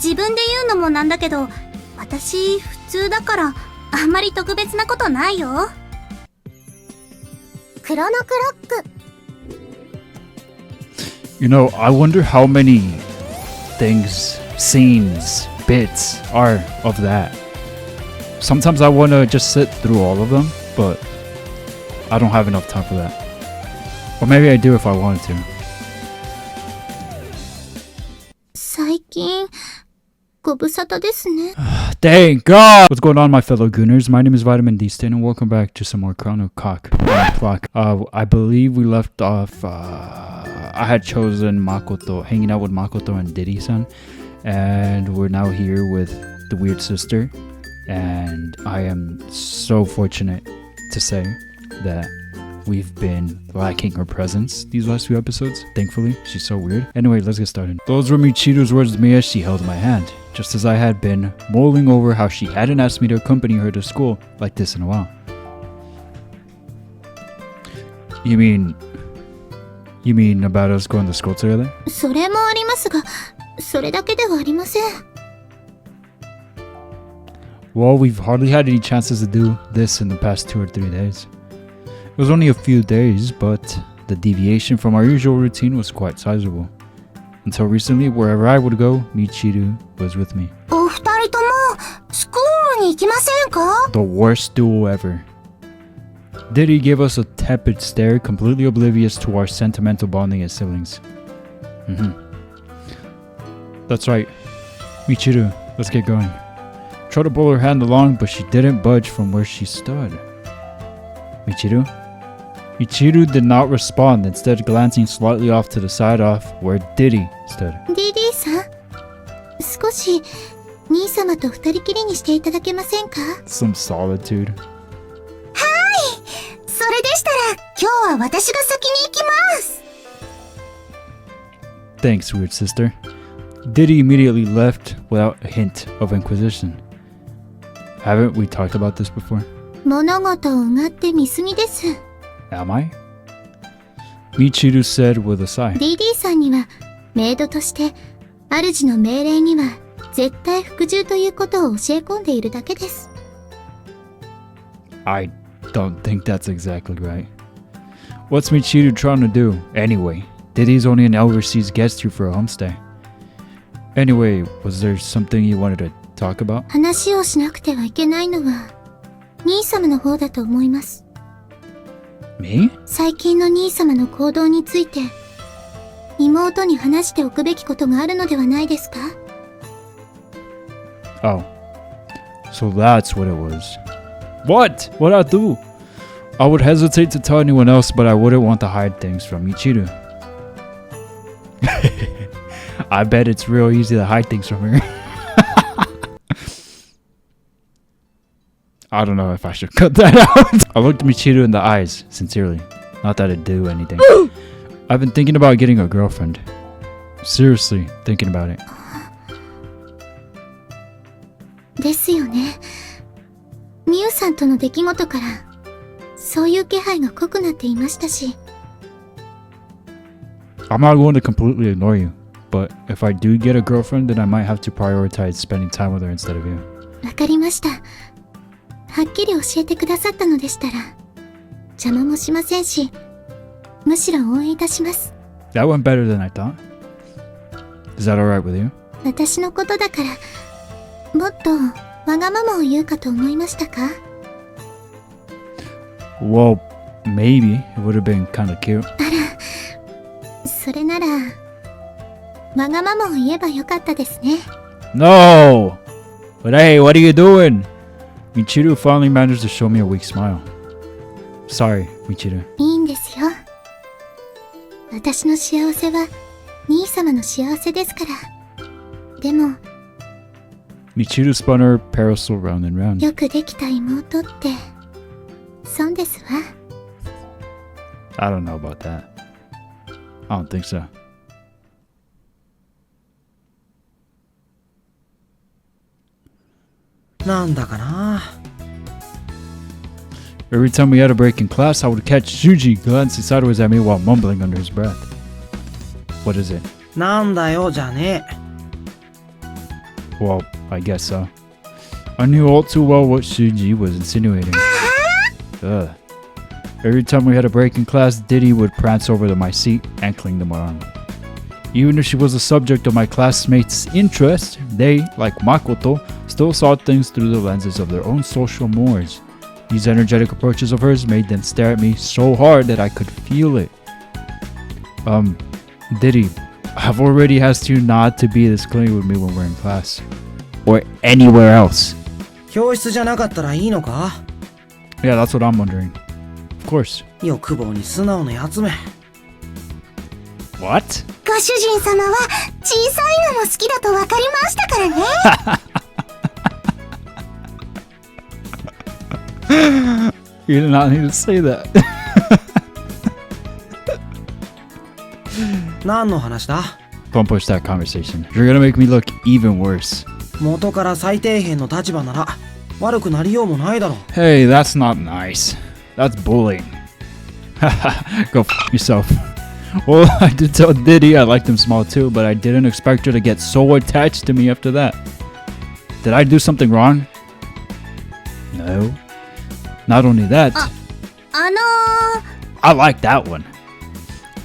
自分で言うのもなんだけど、私普通だからあんまり特別なことないよ。クロノクロック。You know, I wonder how many things, scenes, bits are of that. Sometimes I want to just sit through all of them, but I don't have enough time for that. Or maybe I do if I wanted to. 最近ご無沙汰ですね。Thank God! What's going on, my fellow gooners? My name is VitaminDStain, and welcome back to some more Chronoclock-Part. I believe we left off. I had chosen Makoto, hanging out with Makoto and Diddy-san, and we're now here with the weird sister. And I am so fortunate to say that we've been lacking her presence these last few episodes. Thankfully, she's so weird. Anyway, let's get started. Those were Michiru's words to me as she held my hand, just as I had been mulling over how she hadn't asked me to accompany her to school like this in a while. You mean about us going to school together? それもありますが、それだけではありません。Well, we've hardly had any chances to do this in the past 2 or 3 days. It was only a few days, but the deviation from our usual routine was quite sizable. Until recently, wherever I would go, Michiru was with me. お二人ともスクールに行きませんか? The worst duel ever. Diddy gave us a tepid stare, completely oblivious to our sentimental bonding as siblings. That's right. Michiru, let's get going. Tried to pull her hand along, but she didn't budge from where she stood. Michiru? Michiru did not respond, instead glancing slightly off to the side of where Diddy stood. ディディさん、少し兄様と二人きりにしていただけませんか? Some solitude. はい、それでしたら今日は私が先に行きます。 Thanks, weird sister. Diddy immediately left without a hint of inquisition. Haven't we talked about this before? 物事をうがって見すぎです。 Am I? Michiru said with a sigh. ディディさんにはメイドとして主の命令には絶対服従ということを教え込んでいるだけです。 I don't think that's exactly right. What's Michiru trying to do? Anyway, Diddy's only an overseas guest here for a homestay. Anyway, was there something you wanted to talk about? 話をしなくてはいけないのは兄様の方だと思います。 Me? 最近の兄様の行動について妹に話しておくべきことがあるのではないですか? Oh. So that's what it was. What? What'd I do? I would hesitate to tell anyone else, but I wouldn't want to hide things from Michiru. I bet it's real easy to hide things from her. I don't know if I should cut that out. I looked Michiru in the eyes, sincerely. Not that it'd do anything. I've been thinking about getting a girlfriend. Seriously, thinking about it. ですよね。ミユさんとの出来事からそういう気配が濃くなっていましたし。 I'm not going to completely ignore you, but if I do get a girlfriend, then I might have to prioritize spending time with her instead of you. わかりました。はっきり教えてくださったのでしたら邪魔もしませんし、むしろ応援いたします。 That went better than I thought. Is that alright with you? 私のことだからもっとわがままを言うかと思いましたか? Well, maybe. It would have been kind of cute. あら、それならわがままを言えばよかったですね。 No! But hey, what are you doing? Michiru finally managed to show me a weak smile. Sorry, Michiru. いいんですよ。私の幸せは兄様の幸せですから。でも Michiru spun her parasol round and round. よくできた妹って損ですわ。 I don't know about that. I don't think so. なんだかな。 Every time we had a break in class, I would catch Shuji glancing sideways at me while mumbling under his breath. What is it? なんだよじゃねえ。Well, I guess so. I knew all too well what Shuji was insinuating. Ugh. Every time we had a break in class, Diddy would prance over to my seat and cling to my arm. Even if she was the subject of my classmates' interest, they, like Makoto, still saw things through the lenses of their own social mores. These energetic approaches of hers made them stare at me so hard that I could feel it. Diddy, I've already asked you not to be this clingy with me when we're in class. Or anywhere else. 教室じゃなかったらいいのか? Yeah, that's what I'm wondering. Of course. 欲望に素直なやつめ。What? ご主人様は小さいのも好きだと分かりましたからね。You did not need to say that. 何の話だ? Don't push that conversation. You're gonna make me look even worse. 元から最底辺の立場なら悪くなりようもないだろう。 Hey, that's not nice. That's bullying. Go f yourself. Well, I did tell Diddy I liked him small too, but I didn't expect her to get so attached to me after that. Did I do something wrong? No. Not only that, I like that one.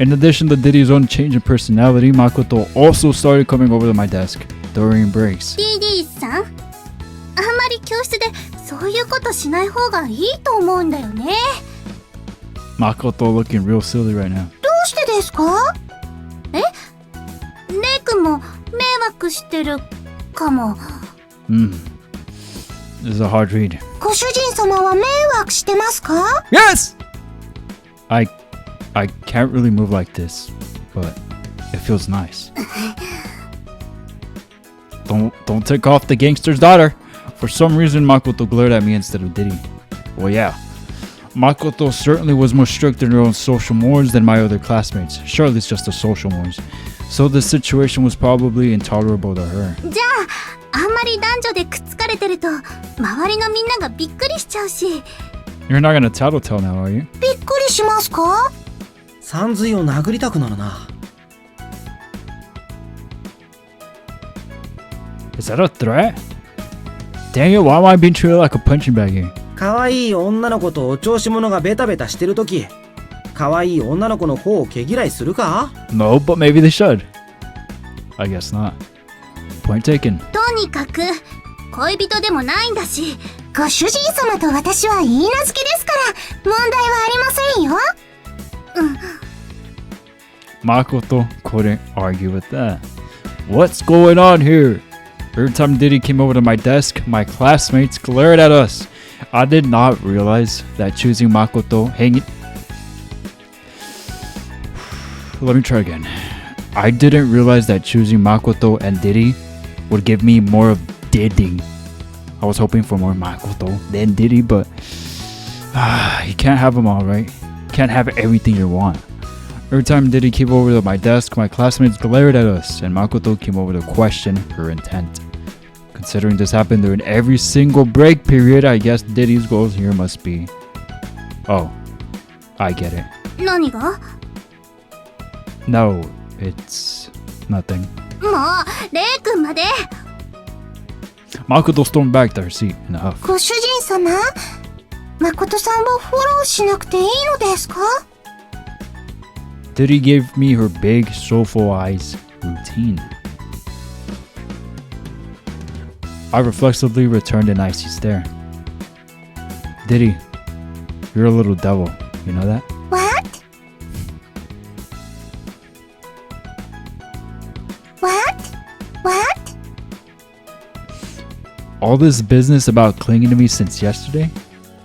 In addition to Diddy's own change in personality, Makoto also started coming over to my desk during breaks. DD さん、あんまり教室でそういうことしない方がいいと思うんだよね。Makoto looking real silly right now. どうしてですか？え？レイ君も迷惑してるかも。This is a hard read. ご主人様は迷惑してますか？ Yes! I can't really move like this, but it feels nice. Don't take off the gangster's daughter. For some reason, Makoto glared at me instead of Diddy. Well, yeah. Makoto certainly was more strict in her own social mores than my other classmates. Surely it's just the social mores. So the situation was probably intolerable to her. じゃあ、あんまり男女でくっつかれてると周りのみんながびっくりしちゃうし。 You're not gonna tattletale now, are you? びっくりしますか？さんずいを殴りたくなるな。Is that a threat? Dang it, why am I being treated like a punching bag here? 可愛い女の子とお調子者がベタベタしてるとき、可愛い女の子の方を毛嫌いするか? No, but maybe they should. I guess not. Point taken. とにかく恋人でもないんだし、ご主人様と私は言い名付けですから問題はありませんよ。Makoto couldn't argue with that. What's going on here? Every time Diddy came over to my desk, my classmates glared at us. I did not realize that choosing Makoto Let me try again. I didn't realize that choosing Makoto and Diddy would give me more of Diddy. I was hoping for more Makoto than Diddy, but you can't have them all, right? Can't have everything you want. Every time Diddy came over to my desk, my classmates glared at us, and Makoto came over to question her intent. Considering this happened during every single break period, I guess Diddy's goals here must be... Oh, I get it. 何が？ No, it's nothing. もう、レイ君まで。Makoto stormed back to her seat in a huff. ご主人様、誠さんをフォローしなくていいのですか？ Diddy gave me her big, soulful eyes routine. I reflexively returned an icy stare. Diddy, you're a little devil, you know that? What? What? All this business about clinging to me since yesterday?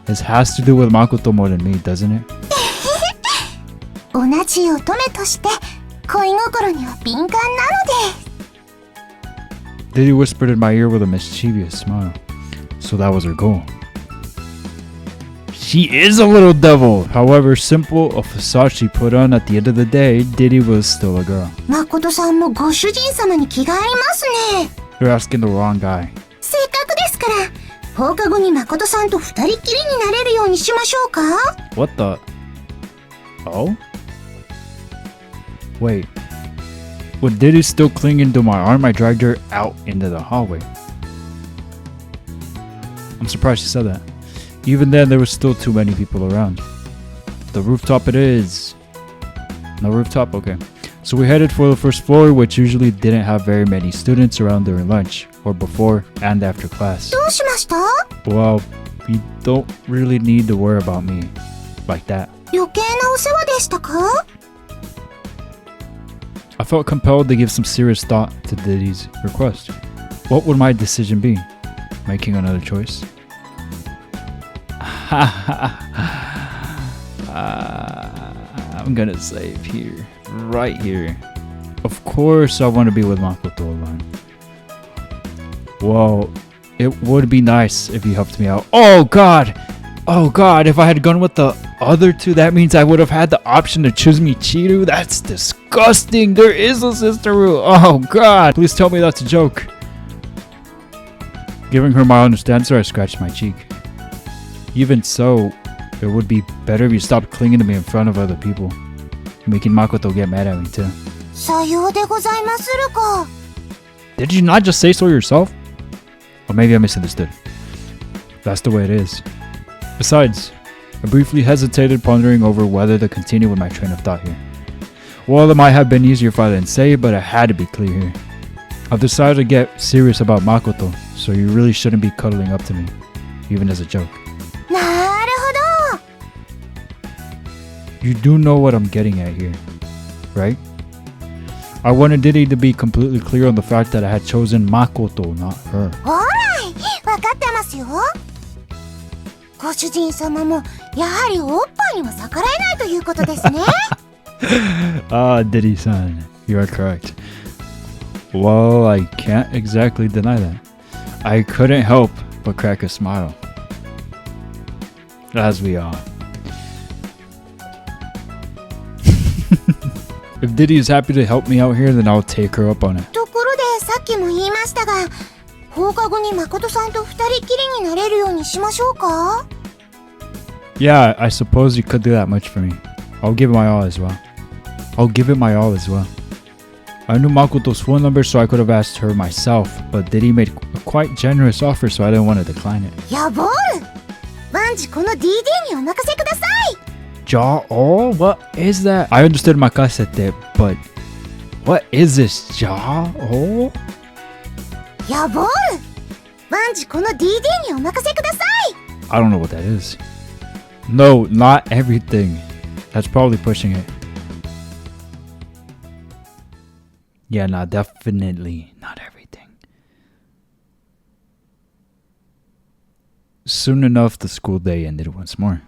This has to do with Makoto more than me, doesn't it? 同じ乙女として恋心には敏感なのです。 Diddy whispered in my ear with a mischievous smile. So that was her goal. She is a little devil. However simple a facade she put on, at the end of the day, Diddy was still a girl. 誠さんもご主人様に気が合いますね。 You're asking the wrong guy. せっかくですから放課後に誠さんと二人きりになれるようにしましょうか？ What the... Oh? Wait. With Diddy still clinging to my arm, I dragged her out into the hallway. I'm surprised she said that. Even then, there was still too many people around. The rooftop it is. No rooftop? Okay. So we headed for the first floor, which usually didn't have very many students around during lunch, or before and after class. どうしました？ Well, you don't really need to worry about me like that. 余計なお世話でしたか？ I felt compelled to give some serious thought to Diddy's request. What would my decision be? Making another choice? I'm gonna save here. Right here. Of course I want to be with Makoto alone. Whoa. It would be nice if you helped me out. Oh god! Oh god, if I had gone with the other two, that means I would have had the option to choose Michiru. That's disgusting. There is a sister rule. Oh god. Please tell me that's a joke. Giving her my honest answer, I scratched my cheek. Even so, it would be better if you stopped clinging to me in front of other people. Making Makoto get mad at me too. さようでございまするか。 Did you not just say so yourself? Or maybe I misunderstood. That's the way it is. Besides, I briefly hesitated, pondering over whether to continue with my train of thought here. Well, it might have been easier if I didn't say it, but I had to be clear here. I've decided to get serious about Makoto, so you really shouldn't be cuddling up to me, even as a joke. なるほど。 You do know what I'm getting at here, right? I wanted Diddy to be completely clear on the fact that I had chosen Makoto, not her. ほらい、わかってますよ。ご主人様もやはりおっぱいには逆らえないということですね。Ah, Diddy-san, you are correct. Well, I can't exactly deny that. I couldn't help but crack a smile. As we all. If Diddy is happy to help me out here, then I'll take her up on it. ところでさっきも言いましたが、放課後に誠さんと二人きりになれるようにしましょうか？ Yeah, I suppose you could do that much for me. I'll give it my all as well. I knew Makoto's phone number, so I could have asked her myself, but Diddy made a quite generous offer, so I didn't want to decline it. やぼー！万事この DD にお任せください！ Ja-o? What is that? I understood makasete, but what is this? Ja-o? やぼー！万事この DD にお任せください！ I don't know what that is. No, not everything. That's probably pushing it. Yeah, nah, definitely not everything. Soon enough, the school day ended once more.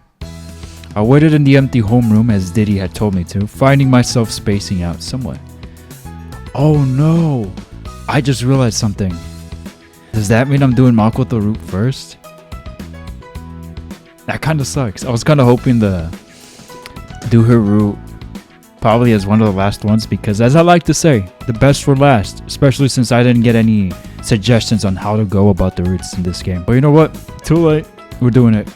I waited in the empty homeroom as Diddy had told me to, finding myself spacing out somewhat. Oh no! I just realized something. Does that mean I'm doing Makoto route first? That kinda sucks. I was kinda hoping to do her route probably as one of the last ones, because as I like to say, the best for last, especially since I didn't get any suggestions on how to go about the routes in this game. But you know what? Too late. We're doing it.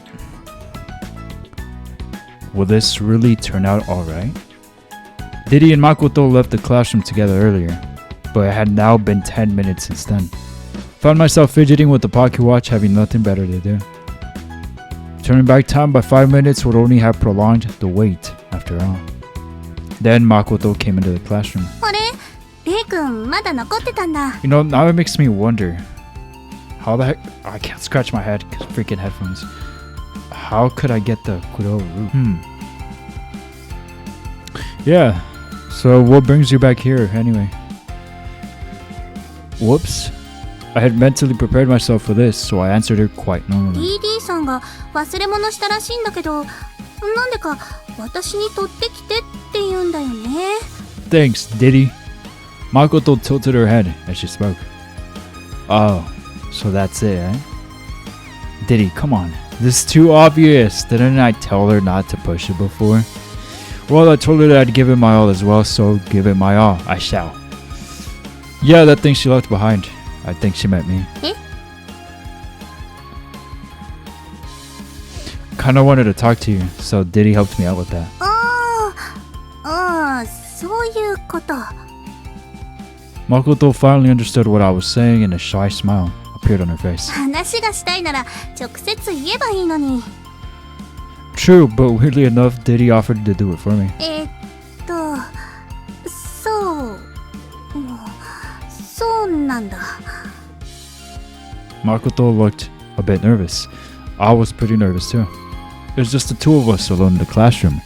Will this really turn out alright? Diddy and Makoto left the classroom together earlier, but it had now been 10 minutes since then. Found myself fidgeting with the pocket watch, having nothing better to do. Turning back time by 5 minutes would only have prolonged the wait, after all. Then Makoto came into the classroom. あれ？レイ君まだ残ってたんだ。 You know, now it makes me wonder. How the heck? I can't scratch my head because freaking headphones. How could I get the Kuro route? Yeah. So what brings you back here anyway? Whoops. I had mentally prepared myself for this, so I answered her quite normally. DD さんが忘れ物したらしいんだけど、なんでか私に取ってきてって言うんだよね。 Thanks, Diddy. Makoto tilted her head as she spoke. Oh, so that's it, eh? Diddy, come on. This is too obvious. Didn't I tell her not to push it before? Well, I told her that I'd give it my all as well, so give it my all. I shall. Yeah, that thing she left behind. I think she meant me. Eh? Kinda wanted to talk to you, so Diddy helped me out with that. そういうこと。Makoto finally understood what I was saying and a shy smile appeared on her face. 話がしたいなら直接言えばいいのに。 True, but weirdly enough, Diddy offered to do it for me. そうなんだ。 Makoto looked a bit nervous. I was pretty nervous too. It was just the two of us alone in the classroom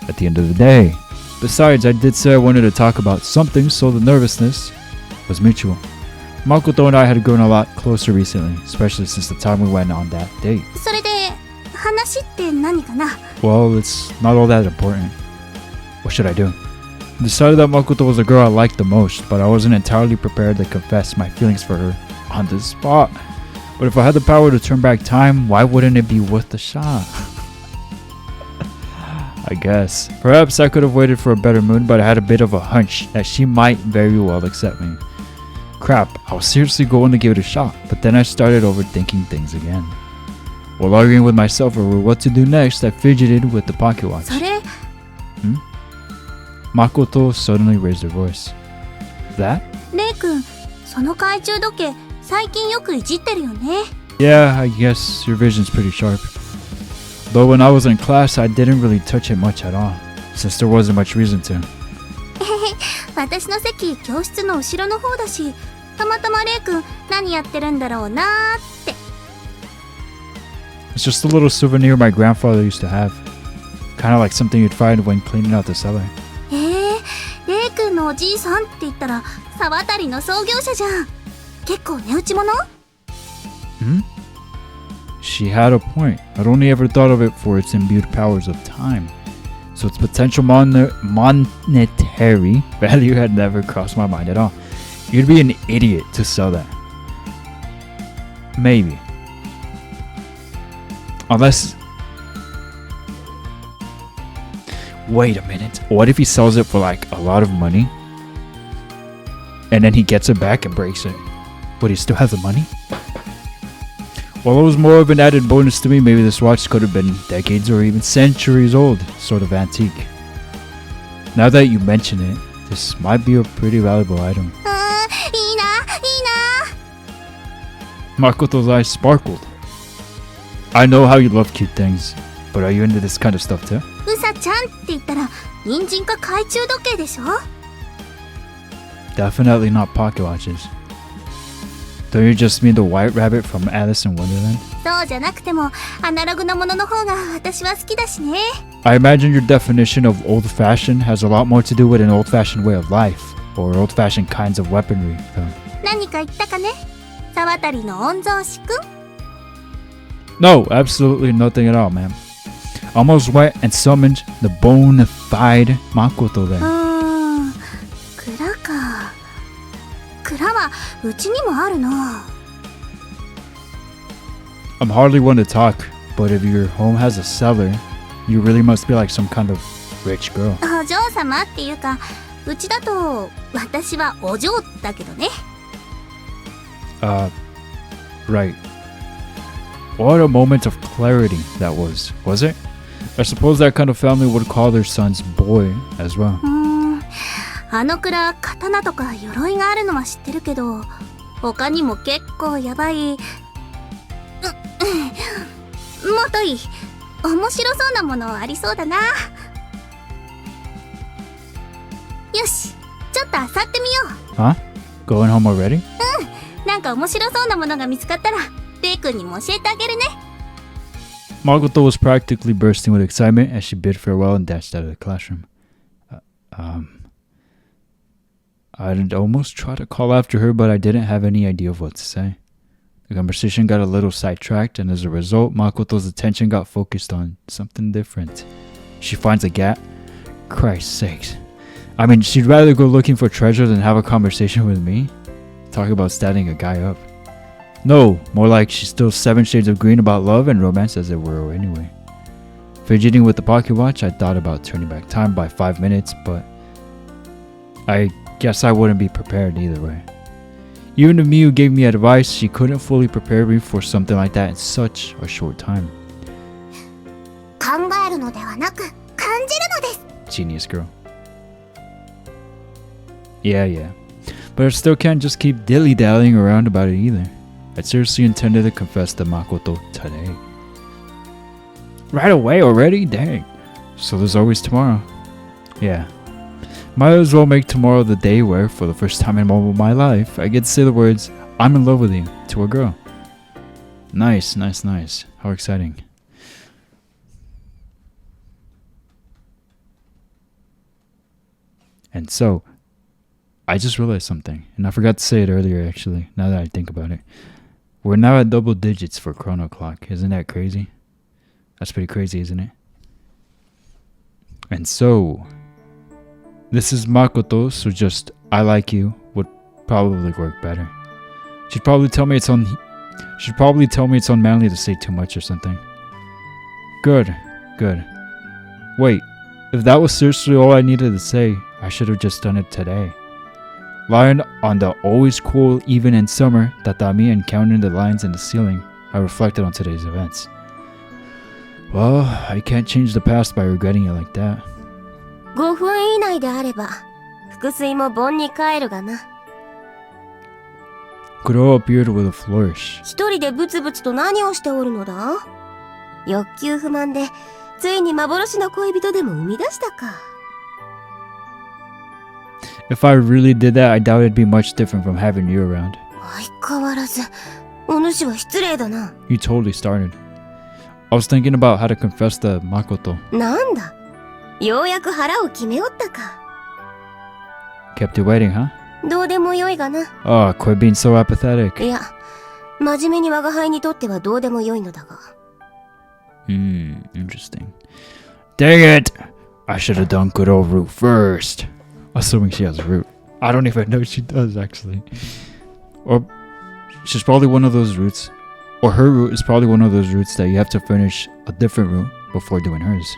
at the end of the day. Besides, I did say I wanted to talk about something, so the nervousness was mutual. Makoto and I had grown a lot closer recently, especially since the time we went on that date. それで話って何かな？ Well, it's not all that important. What should I do? I decided that Makoto was the girl I liked the most, but I wasn't entirely prepared to confess my feelings for her on the spot. But if I had the power to turn back time, why wouldn't it be worth a shot? I guess. Perhaps I could have waited for a better mood, but I had a bit of a hunch that she might very well accept me. Crap, I was seriously going to give it a shot, but then I started overthinking things again. While arguing with myself over what to do next, I fidgeted with the pocket watch. それ Makoto suddenly raised her voice. That? レイ君、その懐中時計最近よくいじってるよね。 Yeah, I guess your vision's pretty sharp. Though when I was in class, I didn't really touch it much at all, since there wasn't much reason to. 私の席教室の後ろの方だし、たまたまレイ君何やってるんだろうなーって。 It's just a little souvenir my grandfather used to have. Kind of like something you'd find when cleaning out the cellar. レイ君のおじいさんって言ったら沢渡の創業者じゃん。結構値打ちもの？ She had a point. I'd only ever thought of it for its imbued powers of time. So its potential monetary value had never crossed my mind at all. You'd be an idiot to sell that. Maybe. Unless... Wait a minute. What if he sells it for like a lot of money? And then he gets it back and breaks it. But he still has the money? Well, it was more of an added bonus to me. Maybe this watch could have been decades or even centuries old, sort of antique. Now that you mention it, this might be a pretty valuable item. いいな。 Makoto's eyes sparkled. I know how you love cute things, but are you into this kind of stuff too? うさちゃんって言ったら人参か懐中時計でしょ？ Definitely not pocket watches. Don't you just mean the white rabbit from Alice in Wonderland? そうじゃなくてもアナログのものの方が私は好きだしね。 I imagine your definition of old-fashioned has a lot more to do with an old-fashioned way of life, or old-fashioned kinds of weaponry, though. 何か言ったかね？沢渡の御曹司くん？ No, absolutely nothing at all, ma'am. I almost went and summoned the bona fide Makoto there. 蔵か。蔵はうちにもあるな。 I'm hardly one to talk, but if your home has a cellar, you really must be like some kind of rich girl. お嬢様っていうか、うちだと私はお嬢だけどね。 Right. What a moment of clarity that was it? I suppose that kind of family would call their sons boy as well. あの蔵、刀とか鎧があるのは知ってるけど、他にも結構やばい。もっといい。面白そうなものありそうだな。よし、ちょっと漁ってみよう。 Huh? Going home already? なんか面白そうなものが見つかったら、レイ君にも教えてあげるね。 Makoto was practically bursting with excitement as she bid farewell and dashed out of the classroom. I'd almost try to call after her, but I didn't have any idea of what to say. The conversation got a little sidetracked, and as a result, Makoto's attention got focused on something different. She finds a gap? Christ's sakes. I mean, she'd rather go looking for treasure than have a conversation with me? Talk about standing a guy up. No, more like she's still 7 shades of green about love and romance as it were anyway. Fidgeting with the pocket watch, I thought about turning back time by 5 minutes, but I guess I wouldn't be prepared either way. Even if Miyu gave me advice, she couldn't fully prepare me for something like that in such a short time. 考えるのではなく、感じるのです。 Genius girl. Yeah. But I still can't just keep dilly-dallying around about it either. I seriously intended to confess to Makoto today. Right away already? Dang. So there's always tomorrow. Yeah. Might as well make tomorrow the day where, for the first time in all of my life, I get to say the words, "I'm in love with you," to a girl. Nice, nice, nice. How exciting. And so, I just realized something, and I forgot to say it earlier actually, now that I think about it. We're now at double digits for Chronoclock. Isn't that crazy? That's pretty crazy, isn't it? And so, this is Makoto, so just "I like you" would probably work better. She'd probably tell me it's unmanly to say too much or something. Good, good. Wait, if that was seriously all I needed to say, I should have just done it today. Lying on the always cool even in summer tatami and counting the lines in the ceiling, I reflected on today's events. Well, I can't change the past by regretting it like that. 5分以内であれば腹水も盆に帰るがな。 Kuro appeared with a flourish. 一人でブツブツと何をしておるのだ？欲求不満でついに幻の恋人でも生み出したか。 If I really did that, I doubt it'd be much different from having you around. 相変わらずお主は失礼だな。 You totally started. I was thinking about how to confess to Makoto. なんだ、ようやく腹を決めおったか。 Kept you waiting, huh? どうでもよいがな。 Oh, quit being so apathetic. いや、真面目に我が輩にとってはどうでもよいのだが。Interesting. Dang it! I should have done good old root first. Assuming she has a root. I don't even know if she does, actually. Or she's probably one of those roots. Or her root is probably one of those roots that you have to finish a different root before doing hers.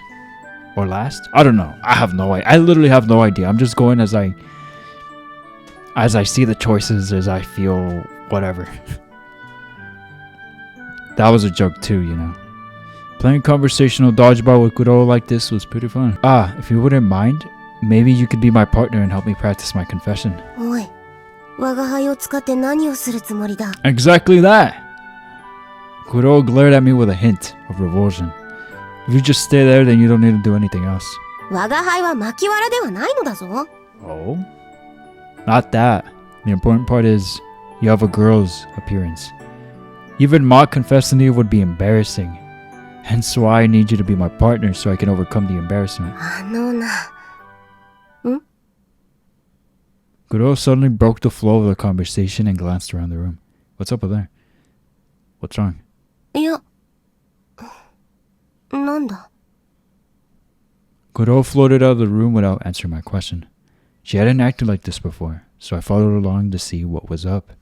Or last? I don't know. I have no idea. I literally have no idea. I'm just going as I see the choices, as I feel whatever. That was a joke too, you know. Playing conversational dodgeball with Kuro like this was pretty fun. Ah, if you wouldn't mind, maybe you could be my partner and help me practice my confession. おい、我が輩を使って何をするつもりだ？ Exactly that! Kuro glared at me with a hint of revulsion. If you just stay there, then you don't need to do anything else. 我が輩は巻き藁ではないのだぞ。 Oh? Not that. The important part is, you have a girl's appearance. Even mock confessing to you would be embarrassing. Hence why I need you to be my partner so I can overcome the embarrassment. あのな。 Kuro suddenly broke the flow of the conversation and glanced around the room. What's up with her? What's wrong? いや、なんだ。 Kuro floated out of the room without answering my question. She hadn't acted like this before, so I followed along to see what was up.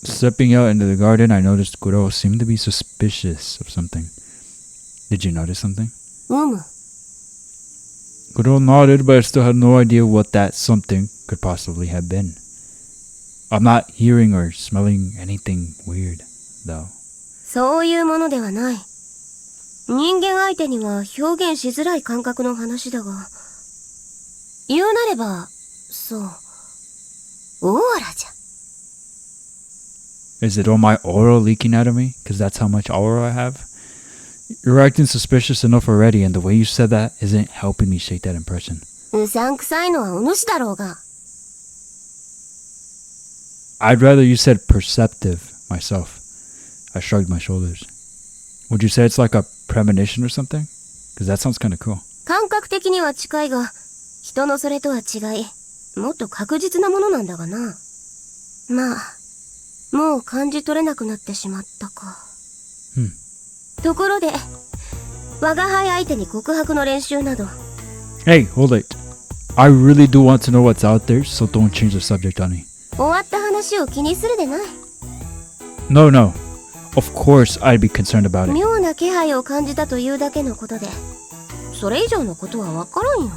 Stepping out into the garden, I noticed Kuro seemed to be suspicious of something. Did you notice something? うむ。 Kuro nodded, but I still had no idea what that something could possibly have been. I'm not hearing or smelling anything weird, though. そういうものではない。人間相手には表現しづらい感覚の話だが、言うなれば、そう、オーラじゃ。 Is it all my aura leaking out of me? Because that's how much aura I have? You're acting suspicious enough already, and the way you said that isn't helping me shake that impression. うさんくさいのはお主だろうが。 I'd rather you said perceptive myself. I shrugged my shoulders. Would you say it's like a premonition or something? Because that sounds kind of cool. 感覚的には近いが、人のそれとは違い、もっと確実なものなんだがな。まあ、もう感じ取れなくなってしまったか。ところで、我が輩相手に告白の練習など。 Hey, hold it. I really do want to know what's out there, so don't change the subject on me. 終わった話を気にするでない。 No, no. Of course I'd be concerned about it. 妙な気配を感じたというだけのことで、それ以上のことはわからんよ。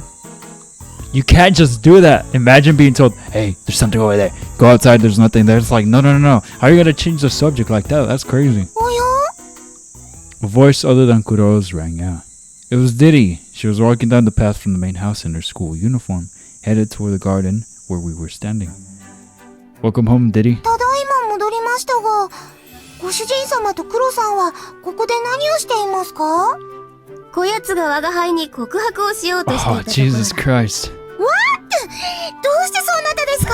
You can't just do that. Imagine being told, hey, there's something over there. Go outside, there's nothing there. It's like, no, no, no, no. How are you going to change the subject like that? That's crazy. おや？ A voice other than Kuro's rang out. It was Diddy. She was walking down the path from the main house in her school uniform, headed toward the garden where we were standing. Welcome home, Diddy. ただいま戻りましたが、ご主人様とクロさんはここで何をしていますか？こやつが我が輩に告白をしようとしてい Oh, たところ Jesus だ。 Christ. どうしてそうなったですか？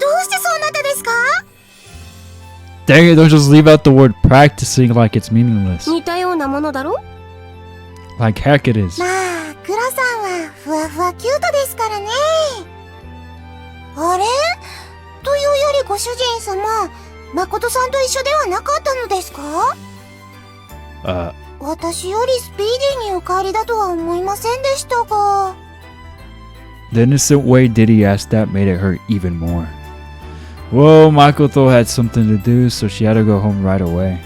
どうしてそうなったですか？ Dang it, don't just leave out the word practicing like it's meaningless. 似たようなものだろ？ Like heck it is. まあ、クロさんはふわふわキュートですからね。あれ？というよりご主人様、誠さんと一緒ではなかったのですか？私よりスピーディーにお帰りだとは思いませんでしたが。The innocent way Diddy asked that made it hurt even more. Well, Makoto had something to do, so she had to go home right away.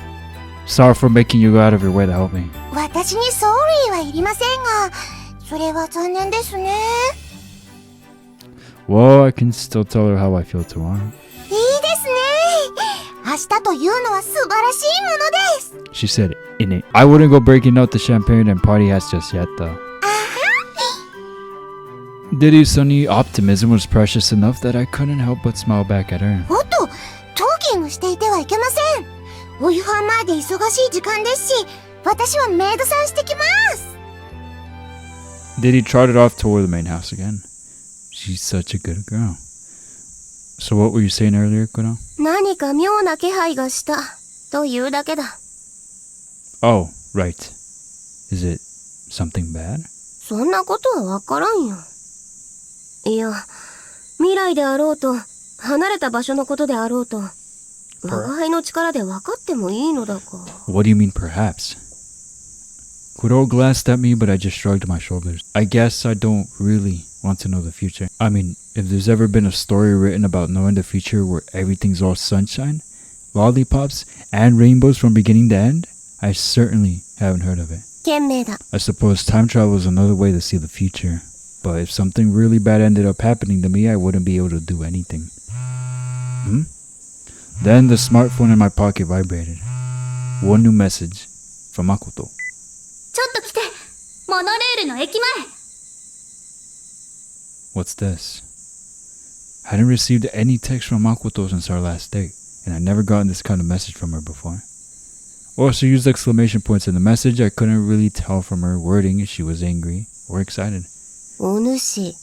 Sorry for making you go out of your way to help me. 私にソーリーはいりませんが、それは残念ですね。Well, I can still tell her how I feel tomorrow. いいですね。明日というのは素晴らしいものです。 She said, in it. I wouldn't go breaking out the champagne and party hats just yet, though. Diddy's sunny optimism was precious enough that I couldn't help but smile back at her. おっと、トーキングしていてはいけません。お夕飯前で忙しい時間ですし、私はメイドさんしてきます。 Diddy trotted off toward the main house again. She's such a good girl. So what were you saying earlier, Kuno? 何か妙な気配がしたというだけだ。 Oh, right. Is it something bad? そんなことはわからんよ。いや、未来であろうと、離れた場所のことであろうと、我が輩の力で分かってもいいのだか。 What do you mean, perhaps? Kuro glanced at me, but I just shrugged my shoulders. I guess I don't really want to know the future. I mean, if there's ever been a story written about knowing the future where everything's all sunshine, lollipops, and rainbows from beginning to end, I certainly haven't heard of it. 賢明だ。 I suppose time travel is another way to see the future. But if something really bad ended up happening to me, I wouldn't be able to do anything. Then the smartphone in my pocket vibrated. One new message from Makoto. ちょっと来て、モノレールの駅前。 What's this? I hadn't received any text from Makoto since our last date, and I'd never gotten this kind of message from her before. Or she used exclamation points in the message. I couldn't really tell from her wording if she was angry or excited. お主、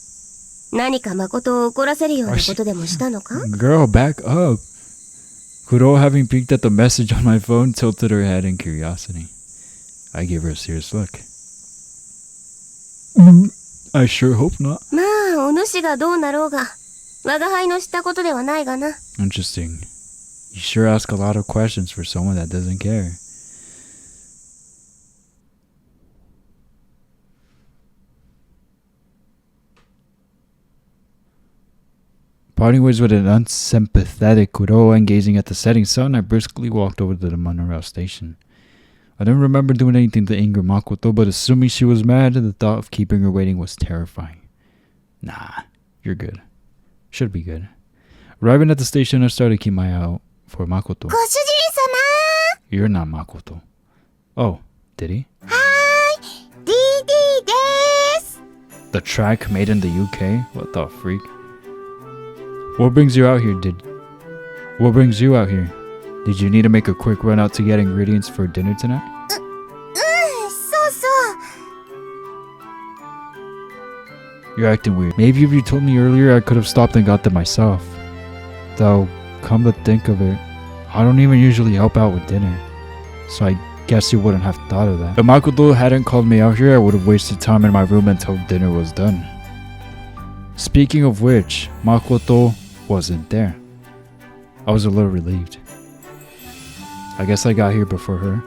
何か誠を怒らせるようなことでもしたのか？ Girl, back up. Kuro, having peeked at the message on my phone, tilted her head in curiosity. I gave her a serious look. I sure hope not. まあ、お主がどうなろうが、我が輩の知ったことではないがな。 Interesting. You sure ask a lot of questions for someone that doesn't care. Parting ways with an unsympathetic Kuro and gazing at the setting sun, I briskly walked over to the monorail station. I didn't remember doing anything to anger Makoto, but assuming she was mad, the thought of keeping her waiting was terrifying. Nah, you're good. Should be good. Arriving at the station, I started to keep my eye out for Makoto. ご主人様。 You're not Makoto. Oh, did he? はーい、DD です。 The track made in the UK? What the freak? What brings you out here, What brings you out here? Did you need to make a quick run out to get ingredients for dinner tonight? そうそう。 You're acting weird. Maybe if you told me earlier, I could have stopped and got them myself. Though, come to think of it, I don't even usually help out with dinner. So I guess you wouldn't have thought of that. If Makoto hadn't called me out here, I would have wasted time in my room until dinner was done. Speaking of which, Makoto wasn't there. I was a little relieved. I guess I got here before her.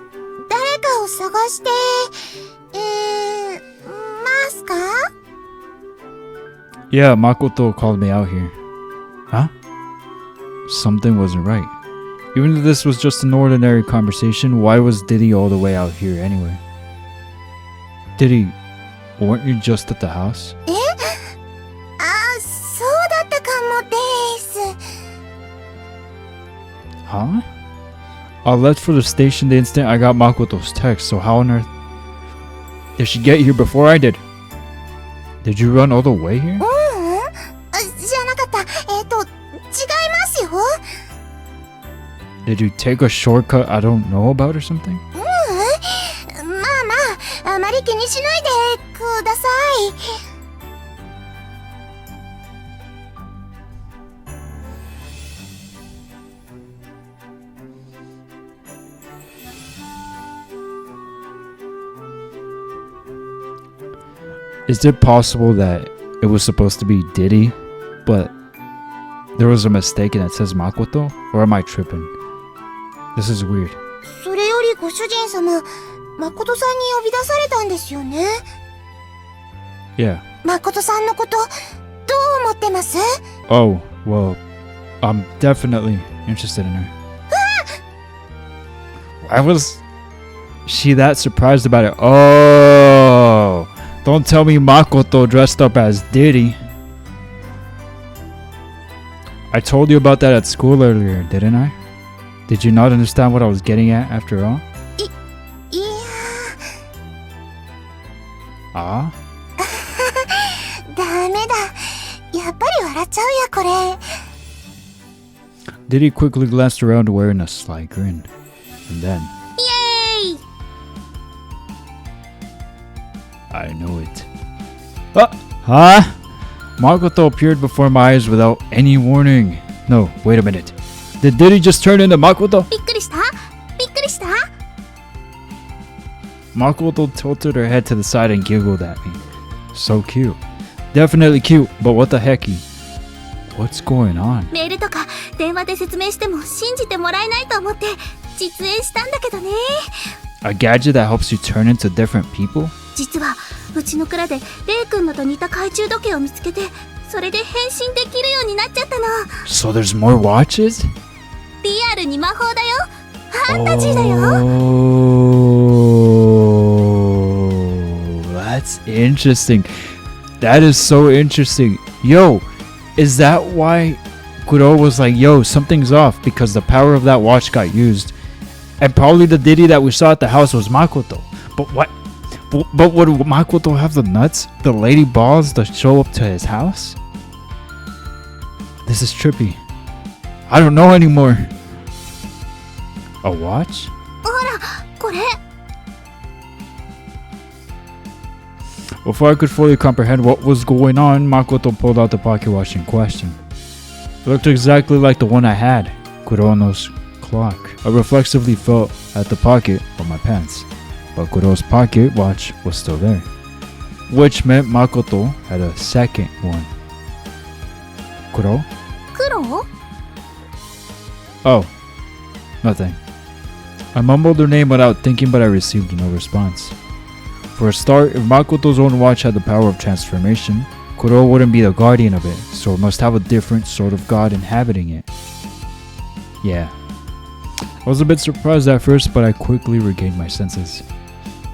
誰かを探して、ますか？ Yeah, Makoto called me out here. Huh? Something wasn't right. Even if this was just an ordinary conversation, why was Diddy all the way out here anyway? Diddy, weren't you just at the house? そうだったかもです。 Huh? I left for the station the instant I got Makoto's text, so how on earth did she get here before I did? Did you run all the way here? じゃなかった。違いますよ。Did you take a shortcut I don't know about or something? まあ、あまり気にしないでください。Is it possible that it was supposed to be Diddy, but there was a mistake and it says Makoto? Or am I tripping? This is weird. それよりご主人様、誠さんに呼び出されたんですよね。Yeah. 誠さんのこと、どう思ってます？ Oh, well, I'm definitely interested in her. Why was she that surprised about it? Oh, don't tell me Makoto dressed up as Diddy. I told you about that at school earlier, didn't I? Did you not understand what I was getting at after all? いやAh? ダメだ。やっぱり笑っちゃうや、これ。Diddy quickly glanced around wearing a sly grin. And then... イエーイ I know it. Huh? Makoto appeared before my eyes without any warning. No, wait a minute. Did Diddy just turn into Makoto? びっくりした？びっくりした？ Makoto tilted her head to the side and giggled at me. So cute. Definitely cute, but what the hecky? What's going on? メールとか電話で説明しても信じてもらえないと思って実演したんだけどね。A gadget that helps you turn into different people? 実はうちの蔵でレイ君のと似た懐中時計を見つけて、それで変身できるようになっちゃったの。 So there's more watches? リアルに魔法だよ。ファンタジーだよ。 Oh, that's interesting. That is so interesting. Yo, is that why Kuro was like, yo, something's off because the power of that watch got used? And probably the Diddy that we saw at the house was Makoto. But what? But would Makoto have the nuts, the lady balls to show up to his house? This is trippy. I don't know anymore. A watch? ほら、これ。 Before I could fully comprehend what was going on, Makoto pulled out the pocket watch in question. It looked exactly like the one I had, Kurono's clock. I reflexively felt at the pocket of my pants, but Kuro's pocket watch was still there, which meant Makoto had a second one. Kuro? 黒？ Oh, nothing. I mumbled her name without thinking, but I received no response. For a start, if Makoto's own watch had the power of transformation, Kuro wouldn't be the guardian of it, so it must have a different sort of god inhabiting it. Yeah. I was a bit surprised at first, but I quickly regained my senses.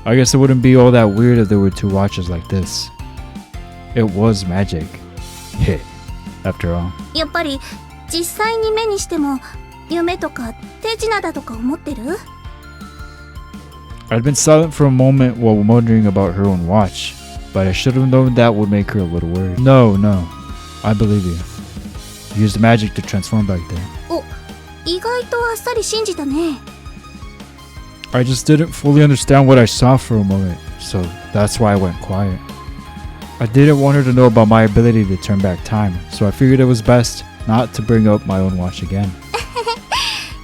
I guess it wouldn't be all that weird if there were two watches like this. It was magic. Heh. After all. やっぱり実際に目にしても夢とか手品だとか思ってる？ I'd been silent for a moment while wondering about her own watch, but I should have known that would make her a little worried. No, I believe you. You used magic to transform back there. お、意外とあっさり信じたね。 I just didn't fully understand what I saw for a moment, so that's why I went quiet. I didn't want her to know about my ability to turn back time, so I figured it was best not to bring up my own watch again.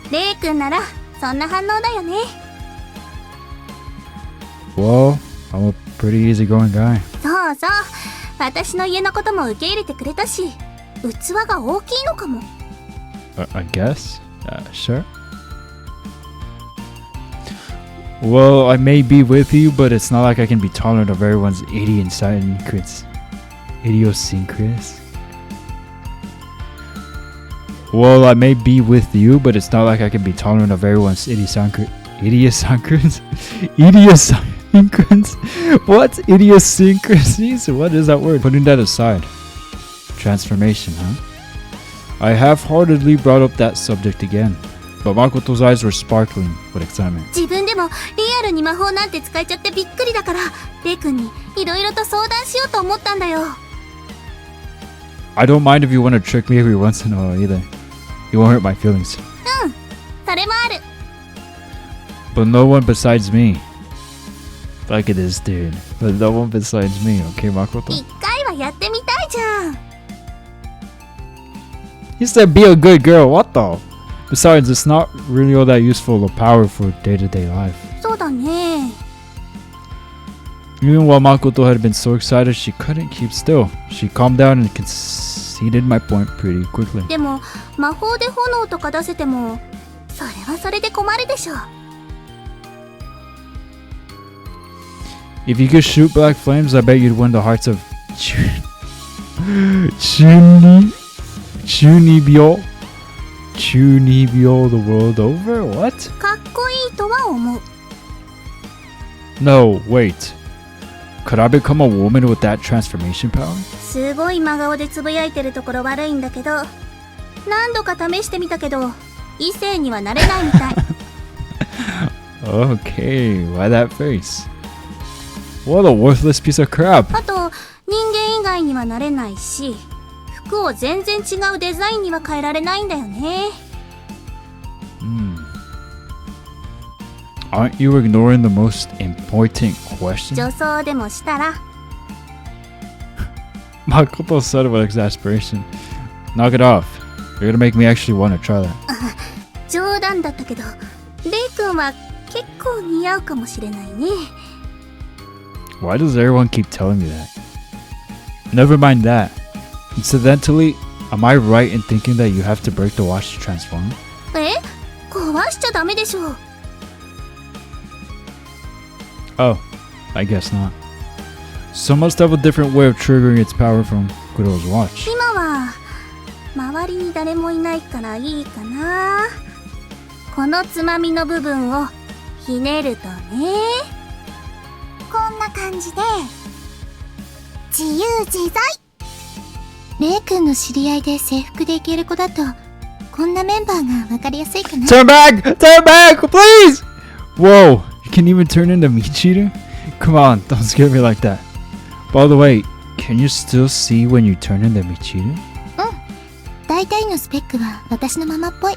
レイ君ならそんな反応だよね。 Well, I'm a pretty easygoing guy. そうそう、私の家のことも受け入れてくれたし、器が大きいのかも。 I guess? Sure. Well, I may be with you, but it's not like I can be tolerant of everyone's idiosyncrasies. Well, I may be with you, but it's not like I can be tolerant of everyone's idiosyncrasies? What? Idiosyncrasies? What is that word? Putting that aside. Transformation, huh? I half-heartedly brought up that subject again. but Makoto's eyes were sparkling with excitement. 自分でもリアルに魔法なんて使えちゃってびっくりだから、レイ君にいろいろと相談しようと思ったんだよ。I don't mind if you want to trick me every once in a while either. You won't hurt my feelings. それもある。 But no one besides me. Look at this dude. But no one besides me, okay, Makoto? 一回はやってみたいじゃん。 He said be a good girl, what the? Besides, it's not really all that useful or powerful for day-to-day life. そうだね。 Even while Makoto had been so excited, she couldn't keep still. She calmed down and conceded my point pretty quickly. でも魔法で炎とか出せても、それはそれで困るでしょ。 If you could shoot black flames, I bet you'd win the hearts of Chunibyo the world over? What? かっこいいとは思う。 No, wait. Could I become a woman with that transformation power? すごい真顔でつぶやいてるところ悪いんだけど、何度か試してみたけど、異性にはなれないみたい。Okay, why that face? What a worthless piece of crap. あと人間以外にはなれないし、服を全然違うデザインには変えられないんだよね。Aren't you ignoring the most important question? 女装でもしたら。 Makoto said with exasperation. Knock it off. You're gonna make me actually want to try that. 冗談だったけど、レイ君は結構似合うかもしれないね。 Why does everyone keep telling me that? Never mind that. Incidentally, am I right in thinking that you have to break the watch to transform? え？壊しちゃダメでしょ。 Oh, I guess not. So must have a different way of triggering its power from Kuro's watch. 今は周りに誰もいないからいいかな。このつまみの部分をひねるとね。こんな感じで自由自在。レイ君の知り合いで制服でいける子だと、こんなメンバーがわかりやすいかな。 Turn back! Turn back! Please! Whoa, you can even turn into meat cheater? Come on, don't scare me like that. By the way, can you still see when you turn into meat cheater? 大体のスペックは私のままっぽい。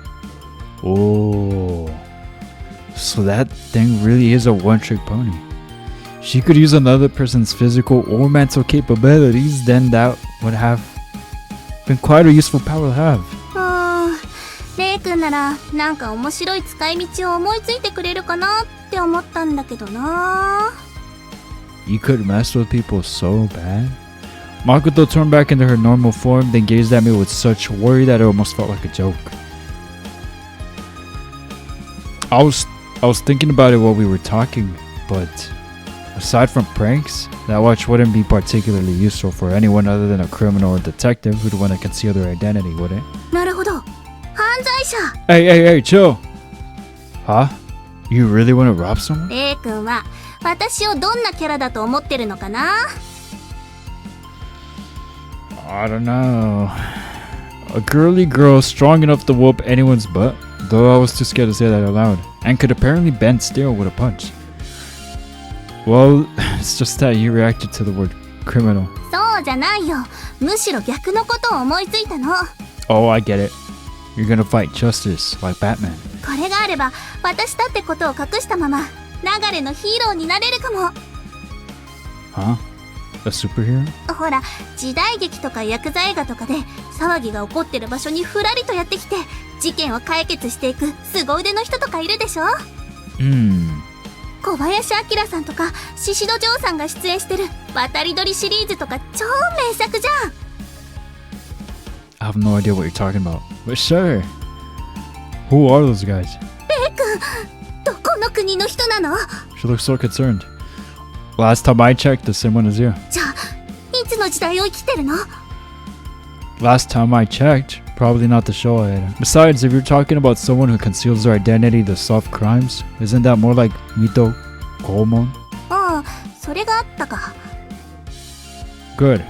Oh, so that thing really is a one-trick pony. She could use another person's physical or mental capabilities, then that would have been quite a useful power to have. レイ君ならなんか面白い使い道を思いついてくれるかなって思ったんだけどな。 You could mess with people so bad. Makoto turned back into her normal form, then gazed at me with such worry that it almost felt like a joke. I was thinking about it while we were talking, but aside from pranks, that watch wouldn't be particularly useful for anyone other than a criminal or detective who'd want to conceal their identity, would it? なるほど。犯罪者。 Hey, chill. Huh? You really want to rob someone? レイ君は私をどんなキャラだと思ってるのかな。 I don't know. A girly girl strong enough to whoop anyone's butt, though I was too scared to say that out loud, and could apparently bend steel with a punch. Well, it's just that you reacted to the word criminal. そうじゃないよ。むしろ逆のことを思いついたの。 Oh, I get it. You're gonna fight justice like Batman. これがあれば私だってことを隠したまま流れのヒーローになれるかも。 Huh? A superhero? ほら、時代劇とかヤクザ映画とかで騒ぎが起こってる場所にふらりとやってきて事件を解決していく凄腕の人とかいるでしょ。小林明さんとか宍戸城さんが出演してる渡り鳥シリーズとか超名作じゃん。 I have no idea what you're talking about, but sure. Who are those guys? レイ君、どこの国の人なの？ She looks so concerned. Last time I checked, the same one as you. じゃあ、いつの時代を生きてるの？ Last time I checked, probably not the show I had. Besides, if you're talking about someone who conceals their identity to solve crimes, isn't that more like Mito Goemon? ああ、それがあったか。 Good.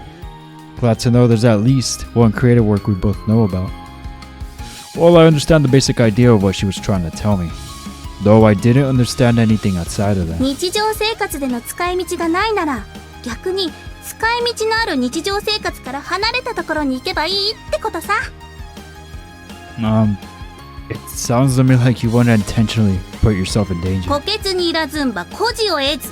Glad to know there's at least one creative work we both know about. Well, I understand the basic idea of what she was trying to tell me. Though I didn't understand anything outside of that. 日常生活での使い道がないなら、逆に使い道のある日常生活から離れたところに行けばいいってことさ。It sounds to me like you want to intentionally put yourself in danger. 虎穴にいらずんば孤児を得ず。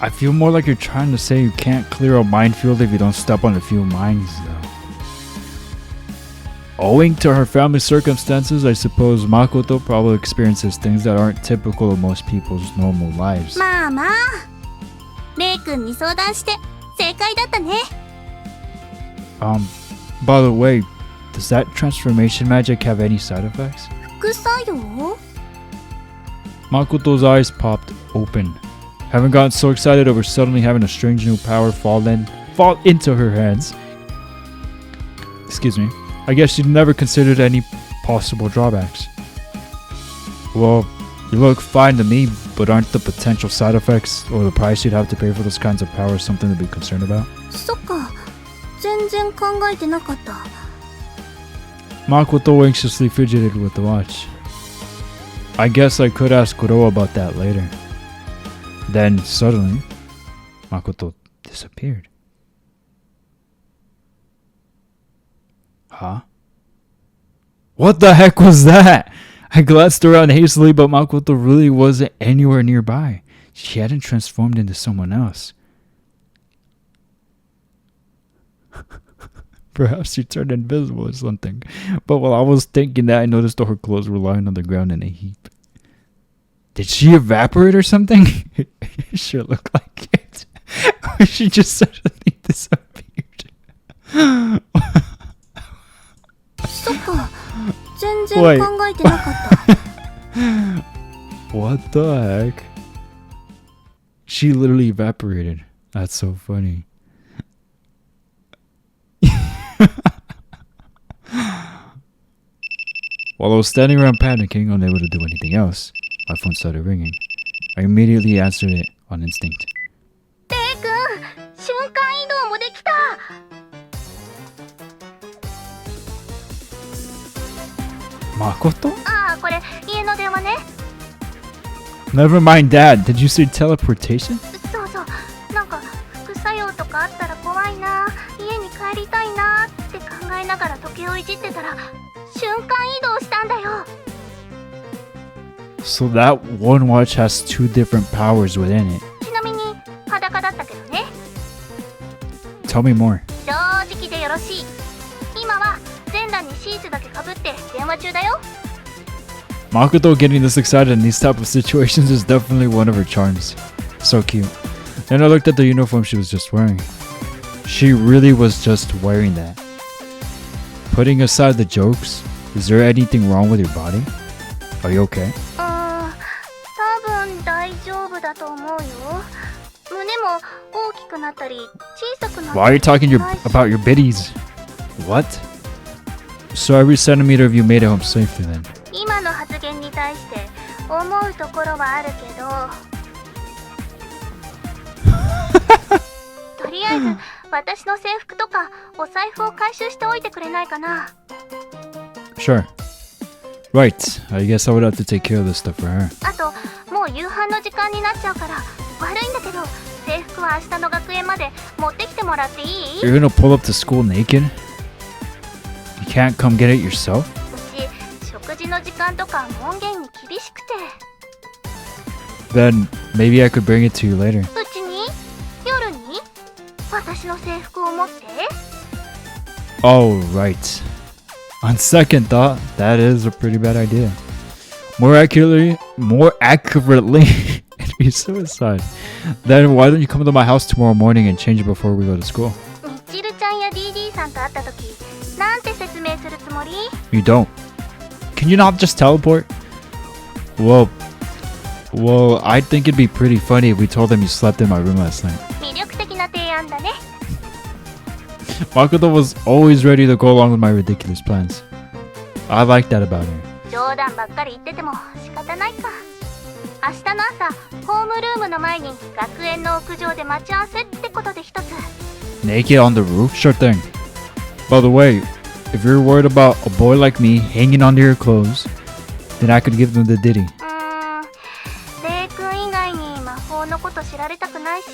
I feel more like you're trying to say you can't clear a minefield if you don't step on a few mines, though. Owing to her family circumstances, I suppose Makoto probably experiences things that aren't typical of most people's normal lives. まあまあ、レイ君に相談して正解だったね。By the way, does that transformation magic have any side effects? 副作用？ Makoto's eyes popped open. Having gotten so excited over suddenly having a strange new power fall into her hands. Excuse me. I guess she'd never considered any possible drawbacks. Well, you look fine to me, but aren't the potential side effects or the price you'd have to pay for those kinds of powers something to be concerned about? そっか、全然考えてなかった。Makoto anxiously fidgeted with the watch. I guess I could ask Kuro about that later. Then, suddenly, Makoto disappeared. Huh? What the heck was that? I glanced around hastily, but Makoto really wasn't anywhere nearby. She hadn't transformed into someone else. Perhaps she turned invisible or something. But while I was thinking that, I noticed that her clothes were lying on the ground in a heap. Did she evaporate or something? It sure looked like it. Or she just suddenly disappeared. そっか、全然考えてなかった。What the heck? She literally evaporated. That's so funny. While I was standing around panicking, unable to do anything else, my phone started ringing. I immediately answered it on instinct. レイ君、瞬間移動もできた。Makoto? ああ、これ家の電話ね。Never mind that. Did you say teleportation? そうそう、なんか副作用とかあったら怖いな、家に帰りたいなって考えながら時計をいじってたら瞬間移動したんだよ。 So that one watch has two different powers within it. ちなみに裸だったけどね。 Tell me more. 正直でよろしい。今は全裸にシーツだけかぶって電話中だよ。 Makoto getting this excited in these type of situations is definitely one of her charms. So cute. Then I looked at the uniform she was just wearing. She really was just wearing that. Putting aside the jokes, is there anything wrong with your body? Are you okay? 多分大丈夫だと思うよ。胸も大きくなったり小さくなったり。 Why are you talking about your biddies? What? So every centimeter of you made it home safely then? 今の発言に対して思うところはあるけどとりあえず私の制服とかお財布を回収しておいてくれないかな。 Sure. Right. I guess I would have to take care of this stuff for her. あともう夕飯の時間になっちゃうから悪いんだけど制服は明日の学園まで持ってきてもらっていい？ You're gonna pull up to school naked? You can't come get it yourself? うち食事の時間とか門限に厳しくて。 Then maybe I could bring it to you later. うちに？夜に？私の制服を持って？ Oh, right. On second thought, that is a pretty bad idea. More accurately, it'd be suicide. Then why don't you come to my house tomorrow morning and change it before we go to school? みちるちゃんや DD さんと会った時なんて説明するつもり？ You don't. Can you not just teleport? Well, I think it'd be pretty funny if we told them you slept in my room last night. 魅力的な提案だね。 Makoto was always ready to go along with my ridiculous plans. I like that about her. 冗談ばっかり言ってても仕方ないか。明日の朝ホームルームの前に学園の屋上で待ち合わせってことで一つ。 Naked on the roof? Sure thing. By the way, If you're worried about a boy like me hanging onto your clothes, then I could give them the Diddy. レイ君以外に魔法のこと知られたくないし、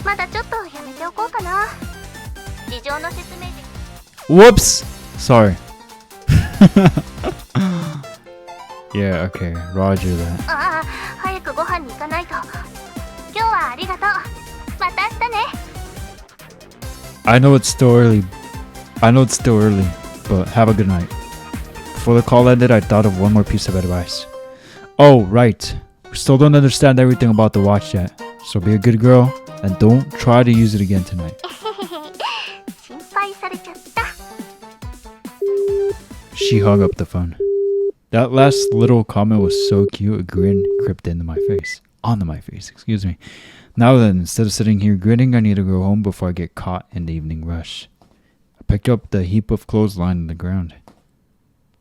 まだちょっとやめておこうかな。事情の説明で。 Whoops! Sorry. Yeah, okay. Roger that. 早くご飯に行かないと。今日はありがとう。また明日ね。I know it's still early. But have a good night. Before the call ended, I thought of one more piece of advice. Oh, right. We still don't understand everything about the watch yet. So be a good girl and don't try to use it again tonight. 心配されちゃった。 She hung up the phone. That last little comment was so cute, a grin crept into my face. Onto my face, excuse me. Now then, instead of sitting here grinning, I need to go home before I get caught in the evening rush. I picked up the heap of clothes lying on the ground.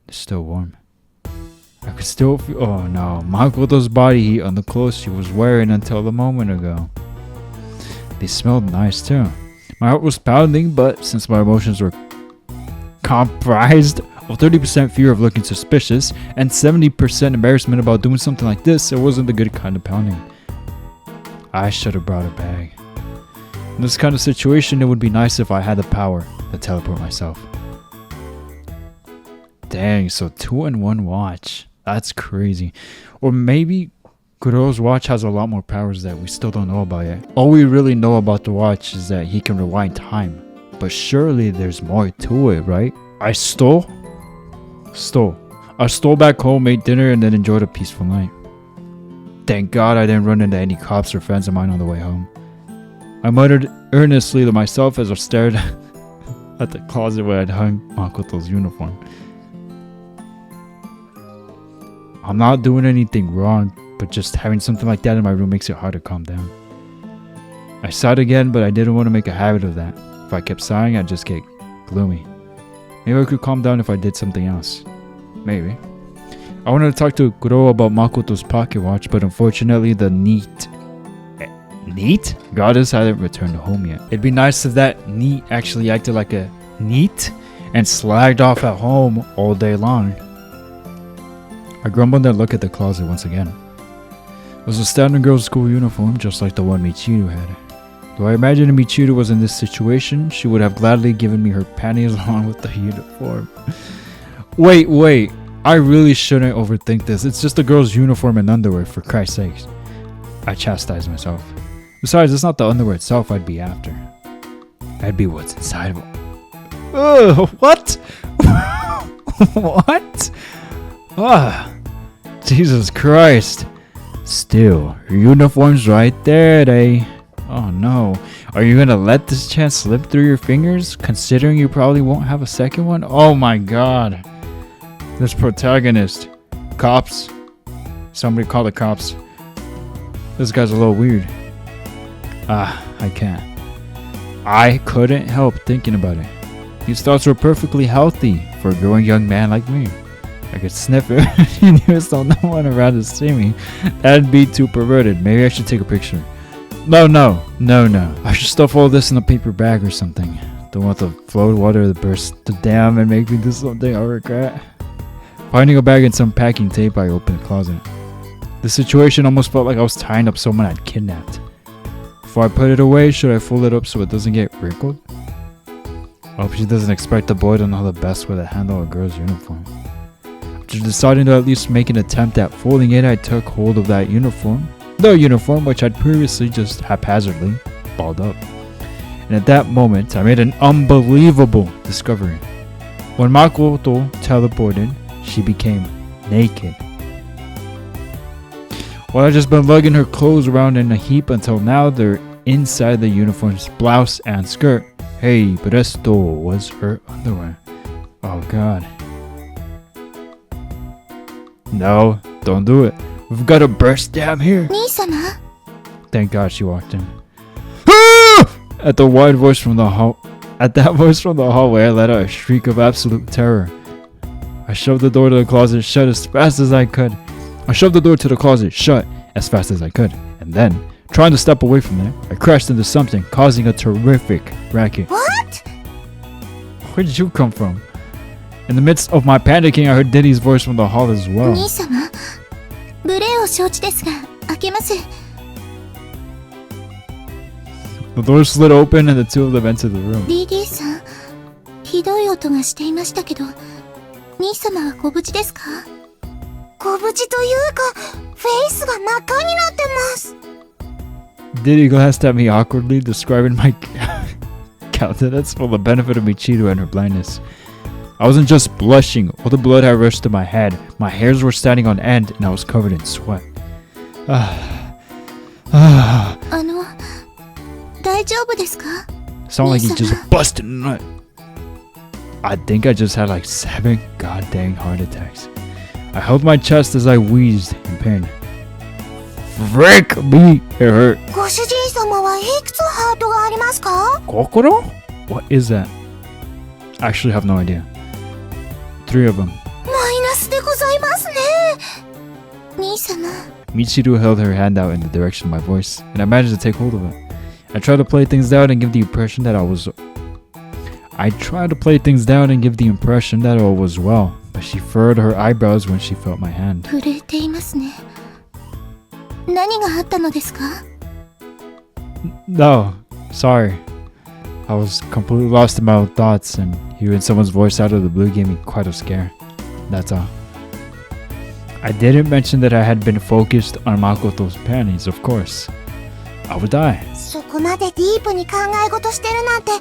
It's still warm. I could still feel, oh no, Makoto's body heat on the clothes she was wearing until a moment ago. They smelled nice too. My heart was pounding, but since my emotions were comprised of 30% fear of looking suspicious and 70% embarrassment about doing something like this, it wasn't the good kind of pounding. I should have brought a bag. In this kind of situation, it would be nice if I had the power to teleport myself. Dang, so 2-in-1 watch. That's crazy. Or maybe Kuro's watch has a lot more powers that we still don't know about yet. All we really know about the watch is that he can rewind time. But surely there's more to it, right? I stole back home, ate dinner, and then enjoyed a peaceful night. Thank God I didn't run into any cops or friends of mine on the way home. I muttered earnestly to myself as I stared at the closet where I'd hung Makoto's uniform. I'm not doing anything wrong, but just having something like that in my room makes it hard to calm down. I sighed again, but I didn't want to make a habit of that. If I kept sighing, I'd just get gloomy. Maybe I could calm down if I did something else. Maybe. I wanted to talk to Kuro about Makoto's pocket watch, but unfortunately the neat goddess hadn't returned home yet. It'd be nice if that neat actually acted like a neat and slagged off at home all day long. I grumbled and looked at the closet once again. It was a standard girls' school uniform, just like the one Michiru had. Though I imagine if Michiru was in this situation, she would have gladly given me her panties along with the uniform. Wait. I really shouldn't overthink this. It's just a girl's uniform and underwear, for Christ's sakes. I chastised myself. Besides, it's not the underwear itself I'd be after. I'd be what's inside of it. Ugh, what? What? Ah, Jesus Christ. Still, her uniform's right there, they. Oh no. Are you gonna let this chance slip through your fingers, considering you probably won't have a second one? Oh my god. This protagonist. Cops. Somebody call the cops. This guy's a little weird. I can't. I couldn't help thinking about it. These thoughts were perfectly healthy for a growing young man like me. I could sniff it and there's no one around to see me. That'd be too perverted. Maybe I should take a picture. No. I should stuff all this in a paper bag or something. Don't want the flowed water to burst the dam and make me do something I regret. Finding a bag and some packing tape, I opened the closet. The situation almost felt like I was tying up someone I'd kidnapped. Before I put it away, should I fold it up so it doesn't get wrinkled? I hope she doesn't expect the boy to know the best way to handle a girl's uniform. After deciding to at least make an attempt at folding it, I took hold of that uniform. The uniform which I'd previously just haphazardly balled up. And at that moment, I made an unbelievable discovery. When Makoto teleported, she became naked. Well, I've just been lugging her clothes around in a heap until now they're inside the uniform's blouse and skirt. Hey, presto was her underwear. Oh god. No, don't do it. We've got a burst dam here. 兄様 Thank God she walked in. At that voice from the hallway, I let out a shriek of absolute terror. I shoved the door to the closet shut as fast as I could. And then, trying to step away from there, I crashed into something, causing a terrific racket. What? Where did you come from? In the midst of my panicking, I heard Diddy's voice from the hall as well. 兄様、無礼を承知ですが、開けます。 The door slid open and the two of them entered the room. DD さん、ひどい音がしていましたけど、兄様はご無事ですか？ご無事というか、フェイスが真っ赤になってます。 Diddy glanced at me awkwardly, describing my countenance for the benefit of Michiru and her blindness. I wasn't just blushing, all the blood had rushed to my head, my hairs were standing on end, and I was covered in sweat. 大丈夫ですか？ Sound like he just busted a nut. I think I just had like 7 goddamn heart attacks. I held my chest as I wheezed in pain. Frick me, it hurt. ご主人様はいくつハートがありますか？ Kokoro? What is that? I actually have no idea. 3 of them. マイナスでございますね。兄様。 Michiru held her hand out in the direction of my voice, and I managed to take hold of it. I tried to play things down and give the impression that all was well, but she furrowed her eyebrows when she felt my hand. 震えていますね。何があったのですか？ No, sorry. I was completely lost in my own thoughts, and hearing someone's voice out of the blue gave me quite a scare. That's all. I didn't mention that I had been focused on Makoto's panties, of course. I would die. そこまでディープに考え事してるなんて、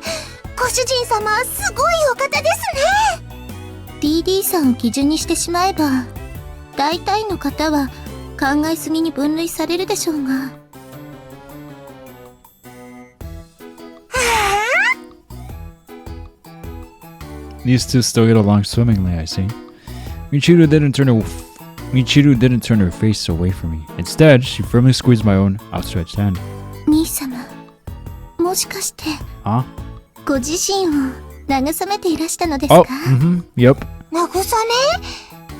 ご主人様はすごいお方ですね。DD さんを基準にしてしまえば、大体の方は考えすぎに分類されるでしょうが。These two still get along swimmingly, I see. Michiru didn't turn her face away from me. Instead, she firmly squeezed my own outstretched hand. 兄様、もしかして、Huh? ご自身を慰めていらしたのです Oh, か？ yep. 慰め？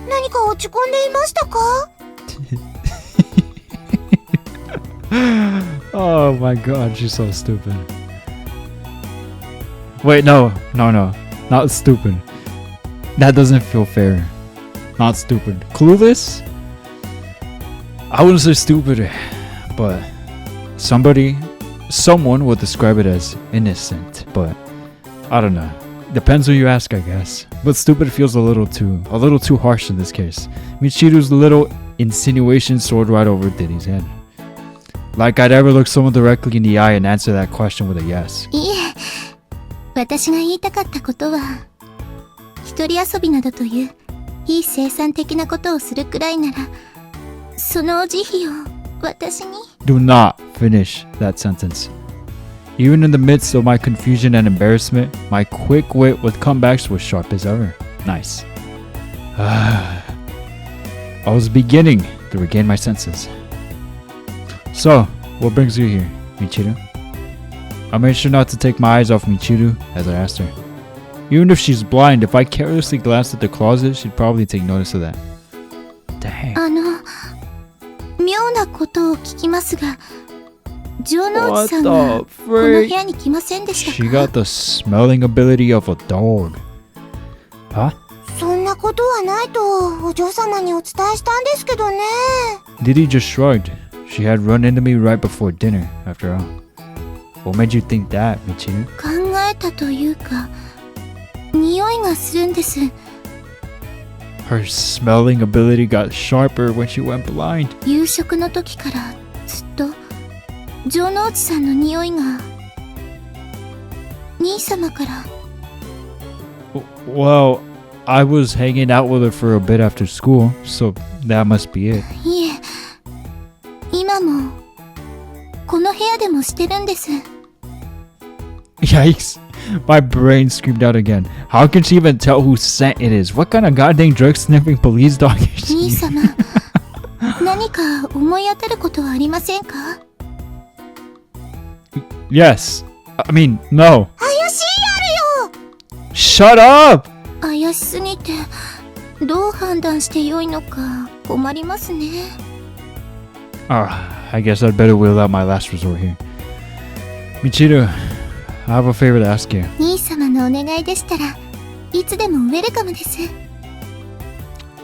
何か落ち込んでいましたか？ Oh my god, she's so stupid. Wait, no. Not stupid. That doesn't feel fair. Not stupid. Clueless? I wouldn't say stupid, but someone would describe it as innocent, but I don't know. Depends who you ask, I guess. But stupid feels a little too harsh in this case. Michiru's little insinuation soared right over Diddy's head. Like I'd ever look someone directly in the eye and answer that question with a yes. いえ、私が言いたかったことは、一人遊びなどという非生産的なことをするくらいなら、その慈悲を私に。 Do not finish that sentence. Even in the midst of my confusion and embarrassment, my quick wit with comebacks was sharp as ever. Nice. I was beginning to regain my senses. So, what brings you here, Michiru? I made sure not to take my eyes off Michiru as I asked her. Even if she's blind, if I carelessly glanced at the closet, she'd probably take notice of that. Dang. 妙なことを聞きますが、城之内さんがこの部屋に来ませんでしたか？ She got the smelling ability of a dog. Huh? そんなことはないとお嬢様にお伝えしたんですけどね。 Diddy just shrugged. She had run into me right before dinner, after all. What made you think that, Michiru? 考えたというか、匂いがするんです。 Her smelling ability got sharper when she went blind. 夕食の時からずっと城之内さんの匂いが兄様から。 Well, I was hanging out with her for a bit after school, so that must be it. いえ、今もこの部屋でもしてるんです。 Yikes. My brain screamed out again. How can she even tell whose scent it is? What kind of goddamn drug-sniffing police dog is 兄 she? 様、何か思い当たることはありませんか？ Yes. I mean, no. 怪しいやるよ。 Shut up! 怪しすぎてどう判断してよいのか困りますね。 I guess I'd better wheel out my last resort here. Michiru, I have a favor to ask you. 兄様のお願いでしたらいつでもウェルカムです。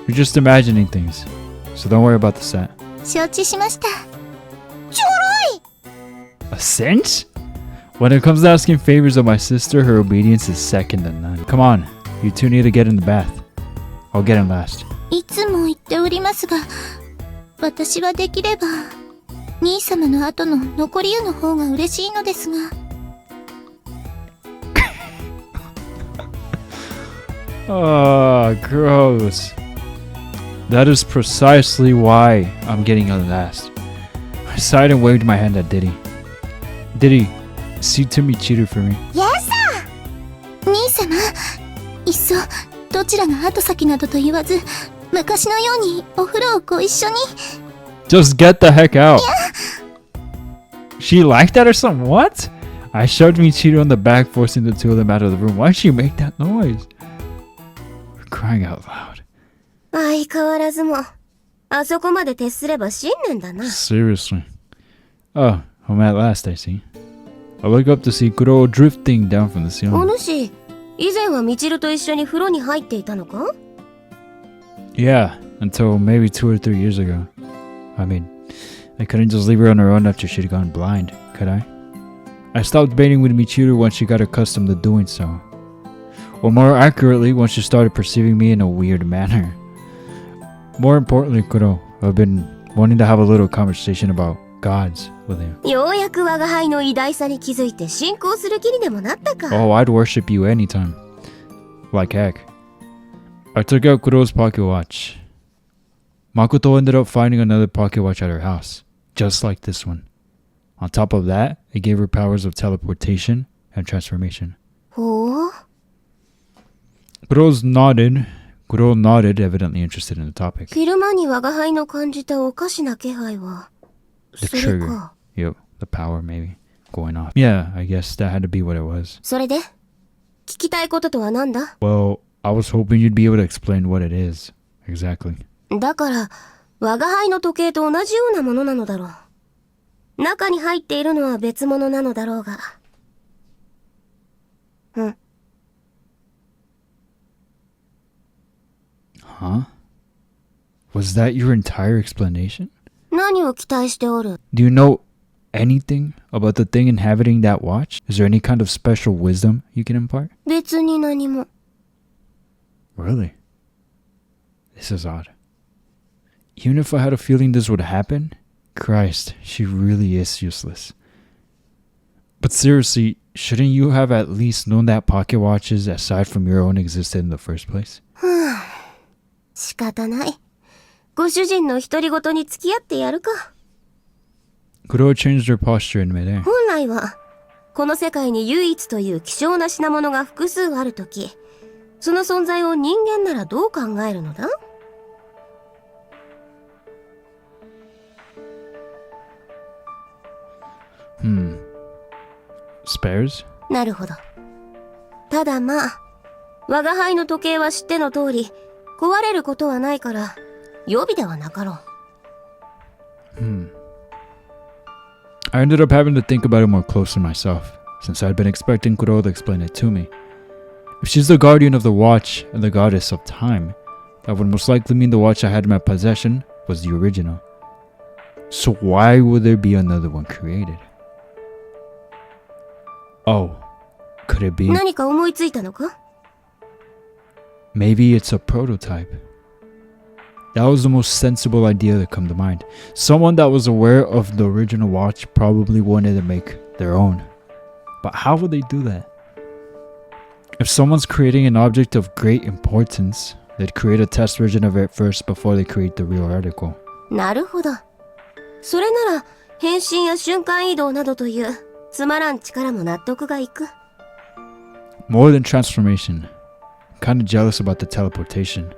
You're just imagining things, so don't worry about the scent. 承知しました。 A cinch? When it comes to asking favors of my sister, her obedience is second to none. Come on, you two need to get in the bath. I'll get in last. いつも言っておりますが、私はできれば兄様の後の残り湯の方が嬉しいのですが。Oh, gross. That is precisely why I'm getting in last. I sighed and waved my hand at Diddy. Diddy, see to me cheater for me. やさ兄様、いっそどちらが後先などと言わず、昔のようにお風呂をご一緒に。 Just get the heck out. She liked that or something? What? I shoved me cheater on the back, forcing the two of them out of the room. Why'd she make that noise? For crying out loud. 相変わらずも、あそこまで徹すれば信念だな。 Seriously. Oh, home at last, I see. I look up to see Kuro drifting down from the お ceiling. 主、以前はみちると一緒に風呂に入っていたのか？ Yeah, until maybe 2 or 3 years ago. I mean, I couldn't just leave her on her own after she'd gone blind, could I? I stopped baiting with Michiru once she got accustomed to doing so. Or more accurately, once she started perceiving me in a weird manner. More importantly, Kuro, I've been wanting to have a little conversation about gods with you. ようやく我が輩の偉大さに気づいて信仰する気にでもなったか。 Oh, I'd worship you anytime. Like heck. I took out Kuro's pocket watch. Makoto ended up finding another pocket watch at her house, just like this one. On top of that, it gave her powers of teleportation and transformation. ほう。 Kuro nodded, evidently interested in the topic. 昼間に我が輩の感じたおかしな気配は、 The それ trigger. か。 Yep, the power maybe going off. Yeah, I guess that had to be what it was. それで聞きたいこととは何だ？ Well, I was hoping you'd be able to explain what it is. Exactly. だから、我が輩の時計と同じようなものなのだろう。中に入っているのは別物なのだろうが。うん。Huh? Was that your entire explanation? 何を期待しておる？ Do you know anything about the thing inhabiting that watch? Is there any kind of special wisdom you can impart? 別に何も。 Really? This is odd. Even if I had a feeling this would happen, Christ, she really is useless. But seriously, shouldn't you have at least known that pocket watches aside from your own existed in the first place? 仕方ない。ご主人の独り言に付き合ってやるか。 Kuro changed her posture in midair. 本来は、この世界に唯一という希少な品物が複数あるとき、その存在を人間ならどう考えるのだ？ Spares? なるほど。ただまあ、我が輩の時計は知っての通り、壊れることはないから、予備ではなかろう。I ended up having to think about it more closely myself, since I'd been expecting Kuro to explain it to me. If she's the guardian of the watch and the goddess of time, that would most likely mean the watch I had in my possession was the original. So why would there be another one created? Oh, could it be? 何か思いついたのか？ Maybe it's a prototype. That was the most sensible idea that come to mind. Someone that was aware of the original watch probably wanted to make their own. But how would they do that? If someone's creating an object of great importance, they'd create a test version of it first before they create the real article. なるほど。それなら、変身や瞬間移動などという、つまらん力も納得がいく。 More than transformation. I'm kinda jealous about the teleportation.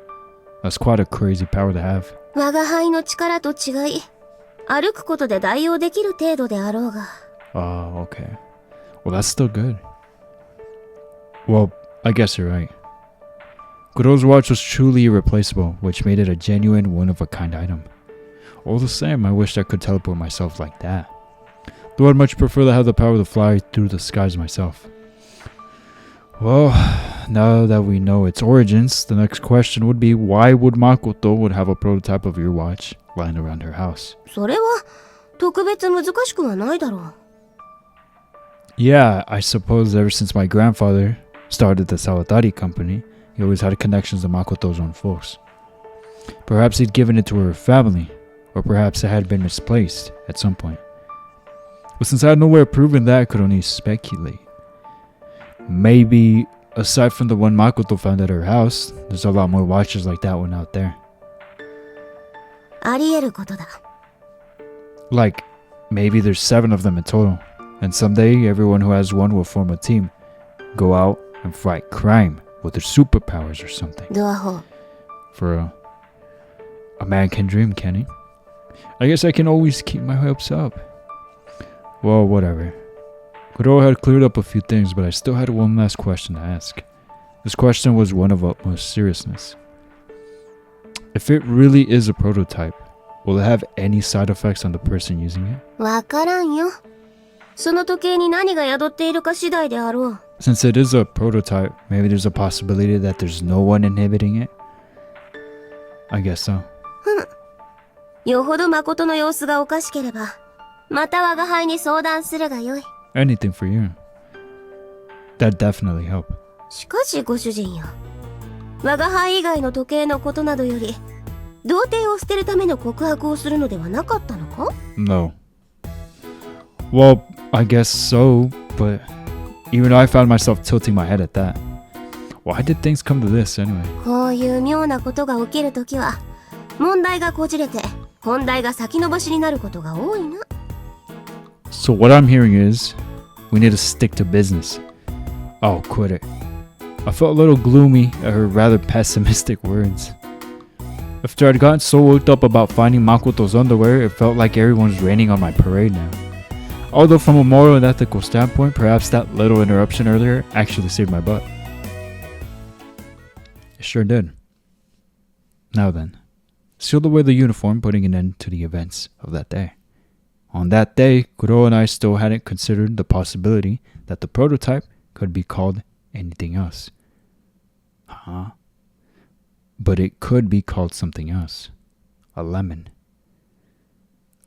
That's quite a crazy power to have. 我が輩の力と違い、歩くことで代用できる程度であろうが。 Oh, okay. Well, that's still good. Well, I guess you're right. Kuro's watch was truly irreplaceable, which made it a genuine one-of-a-kind item. All the same, I wished I could teleport myself like that. Though I'd much prefer to have the power to fly through the skies myself. Well, now that we know its origins, the next question would be, why would Makoto would have a prototype of your watch lying around her house? それは特別難しくはないだろう。Yeah, I suppose ever since my grandfather started the Sawatari company, he always had connections to Makoto's own folks. Perhaps he'd given it to her family, or perhaps it had been misplaced at some point. But since I had no way of proving that, I could only speculate. Maybe, aside from the one Makoto found at her house, there's a lot more watches like that one out there. あり得ることだ。 Like, maybe there's 7 of them in total, and someday everyone who has one will form a team, go out and fight crime with their superpowers or something. ドアホ。 For a man can dream, can he? I guess I can always keep my hopes up. Well, whatever. Kuro had cleared up a few things, but I still had one last question to ask. This question was one of utmost seriousness. If it really is a prototype, will it have any side effects on the person using it? わからんよ。その時計に何が宿っているか次第であろう。 Since it is a prototype, maybe there's a possibility that there's no one inhibiting it? I guess so. よほど誠の様子がおかしければ、また我が輩に相談するがよい。 Anything for you. That'd definitely help. しかしご主人よ。我が輩以外の時計のことなどより、童貞を捨てるための告白をするのではなかったのか？ No. Well, I guess so, but even I found myself tilting my head at that. Why did things come to this anyway? こういう妙なことが起きるときは、問題がこじれて、本題が先延ばしになることが多いな。 So what I'm hearing is, we need to stick to business. I'll quit it. I felt a little gloomy at her rather pessimistic words. After I'd gotten so worked up about finding Makoto's underwear, it felt like everyone was raining on my parade now. Although from a moral and ethical standpoint, perhaps that little interruption earlier actually saved my butt. It sure did. Now then, sealed away the uniform, putting an end to the events of that day. On that day, Kuro and I still hadn't considered the possibility that the prototype could be called anything else. Huh? But it could be called something else. A lemon.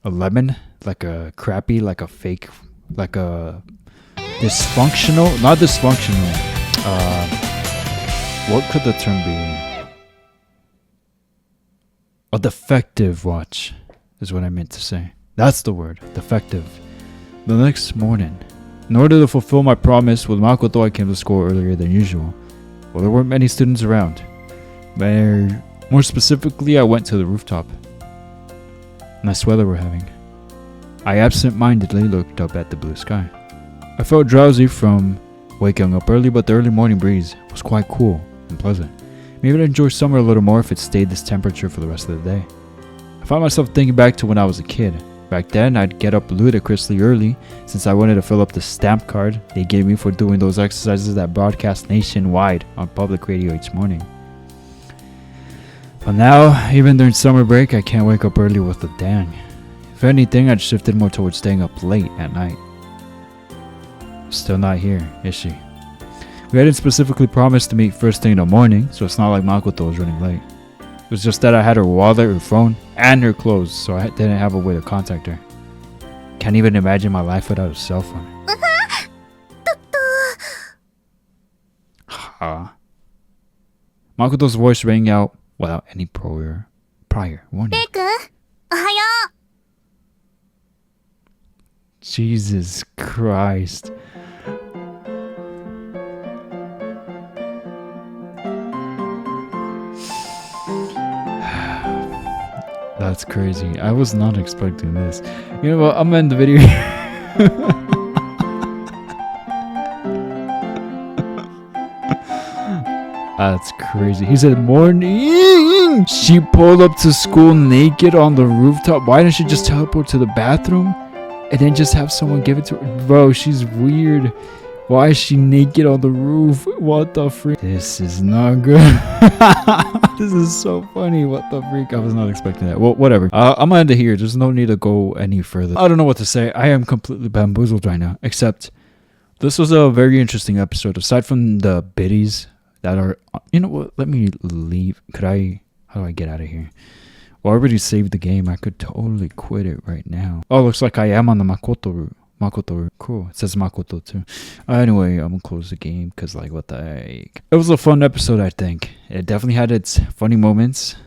A lemon? Like a crappy, like a fake, like a dysfunctional, not dysfunctional. What could the term be? A defective watch is what I meant to say. That's the word, defective. The next morning, in order to fulfill my promise with Makoto, I came to school earlier than usual. Well, there weren't many students around. More specifically, I went to the rooftop. Nice weather we're having. I absent-mindedly looked up at the blue sky. I felt drowsy from waking up early, but the early morning breeze was quite cool and pleasant. Maybe I'd enjoy summer a little more if it stayed this temperature for the rest of the day. I found myself thinking back to when I was a kid. Back then, I'd get up ludicrously early since I wanted to fill up the stamp card they gave me for doing those exercises that broadcast nationwide on public radio each morning. But now, even during summer break, I can't wake up early with a dang. If anything, I'd shifted more towards staying up late at night. Still not here, is she? We hadn't specifically promised to meet first thing in the morning, so it's not like Makoto was running late. It was just that I had her wallet, her phone, and her clothes, so I didn't have a way to contact her. Can't even imagine my life without a cell phone. Makoto's voice rang out without any prior warning. レイ君、おはよう。 Jesus Christ. That's crazy. I was not expecting this. You know what? I'm gonna end the video. That's crazy. He said, morning! She pulled up to school naked on the rooftop. Why didn't she just teleport to the bathroom? And then just have someone give it to her? Bro, she's weird. Why is she naked on the roof? What the freak? This is not good. This is so funny. What the freak? I was not expecting that. Well, whatever. I'm gonna end it here. There's no need to go any further. I don't know what to say. I am completely bamboozled right now. Except, This was a very interesting episode. Aside from the biddies that are, you know what? Let me leave. How do I get out of here? Well, I already saved the game. I could totally quit it right now. Oh, looks like I am on the Makoto route. Cool. It says Makoto too. Anyway, I'm gonna close the game because, like, what the heck? It was a fun episode, I think. It definitely had its funny moments,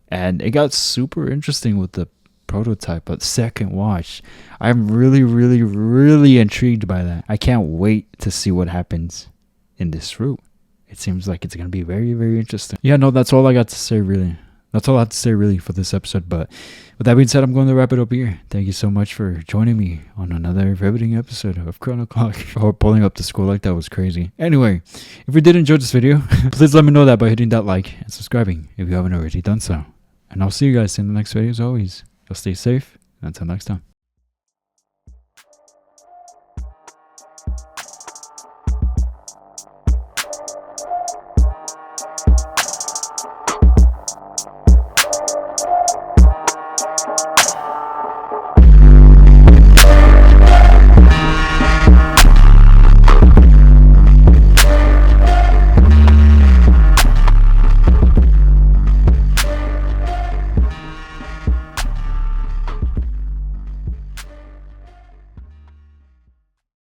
and it got super interesting with the prototype. But second watch, I'm really intrigued by that. I can't wait to see what happens in this route. It seems like it's gonna be very interesting. Yeah, no, that's all I got to say, really. That's all I have to say, really, for this episode. But with that being said, I'm going to wrap it up here. Thank you so much for joining me on another riveting episode of Chronoclock. Oh, pulling up the score like that was crazy. Anyway, if you did enjoy this video, please let me know that by hitting that like and subscribing if you haven't already done so. And I'll see you guys in the next video as always. Y'all stay safe. And until next time.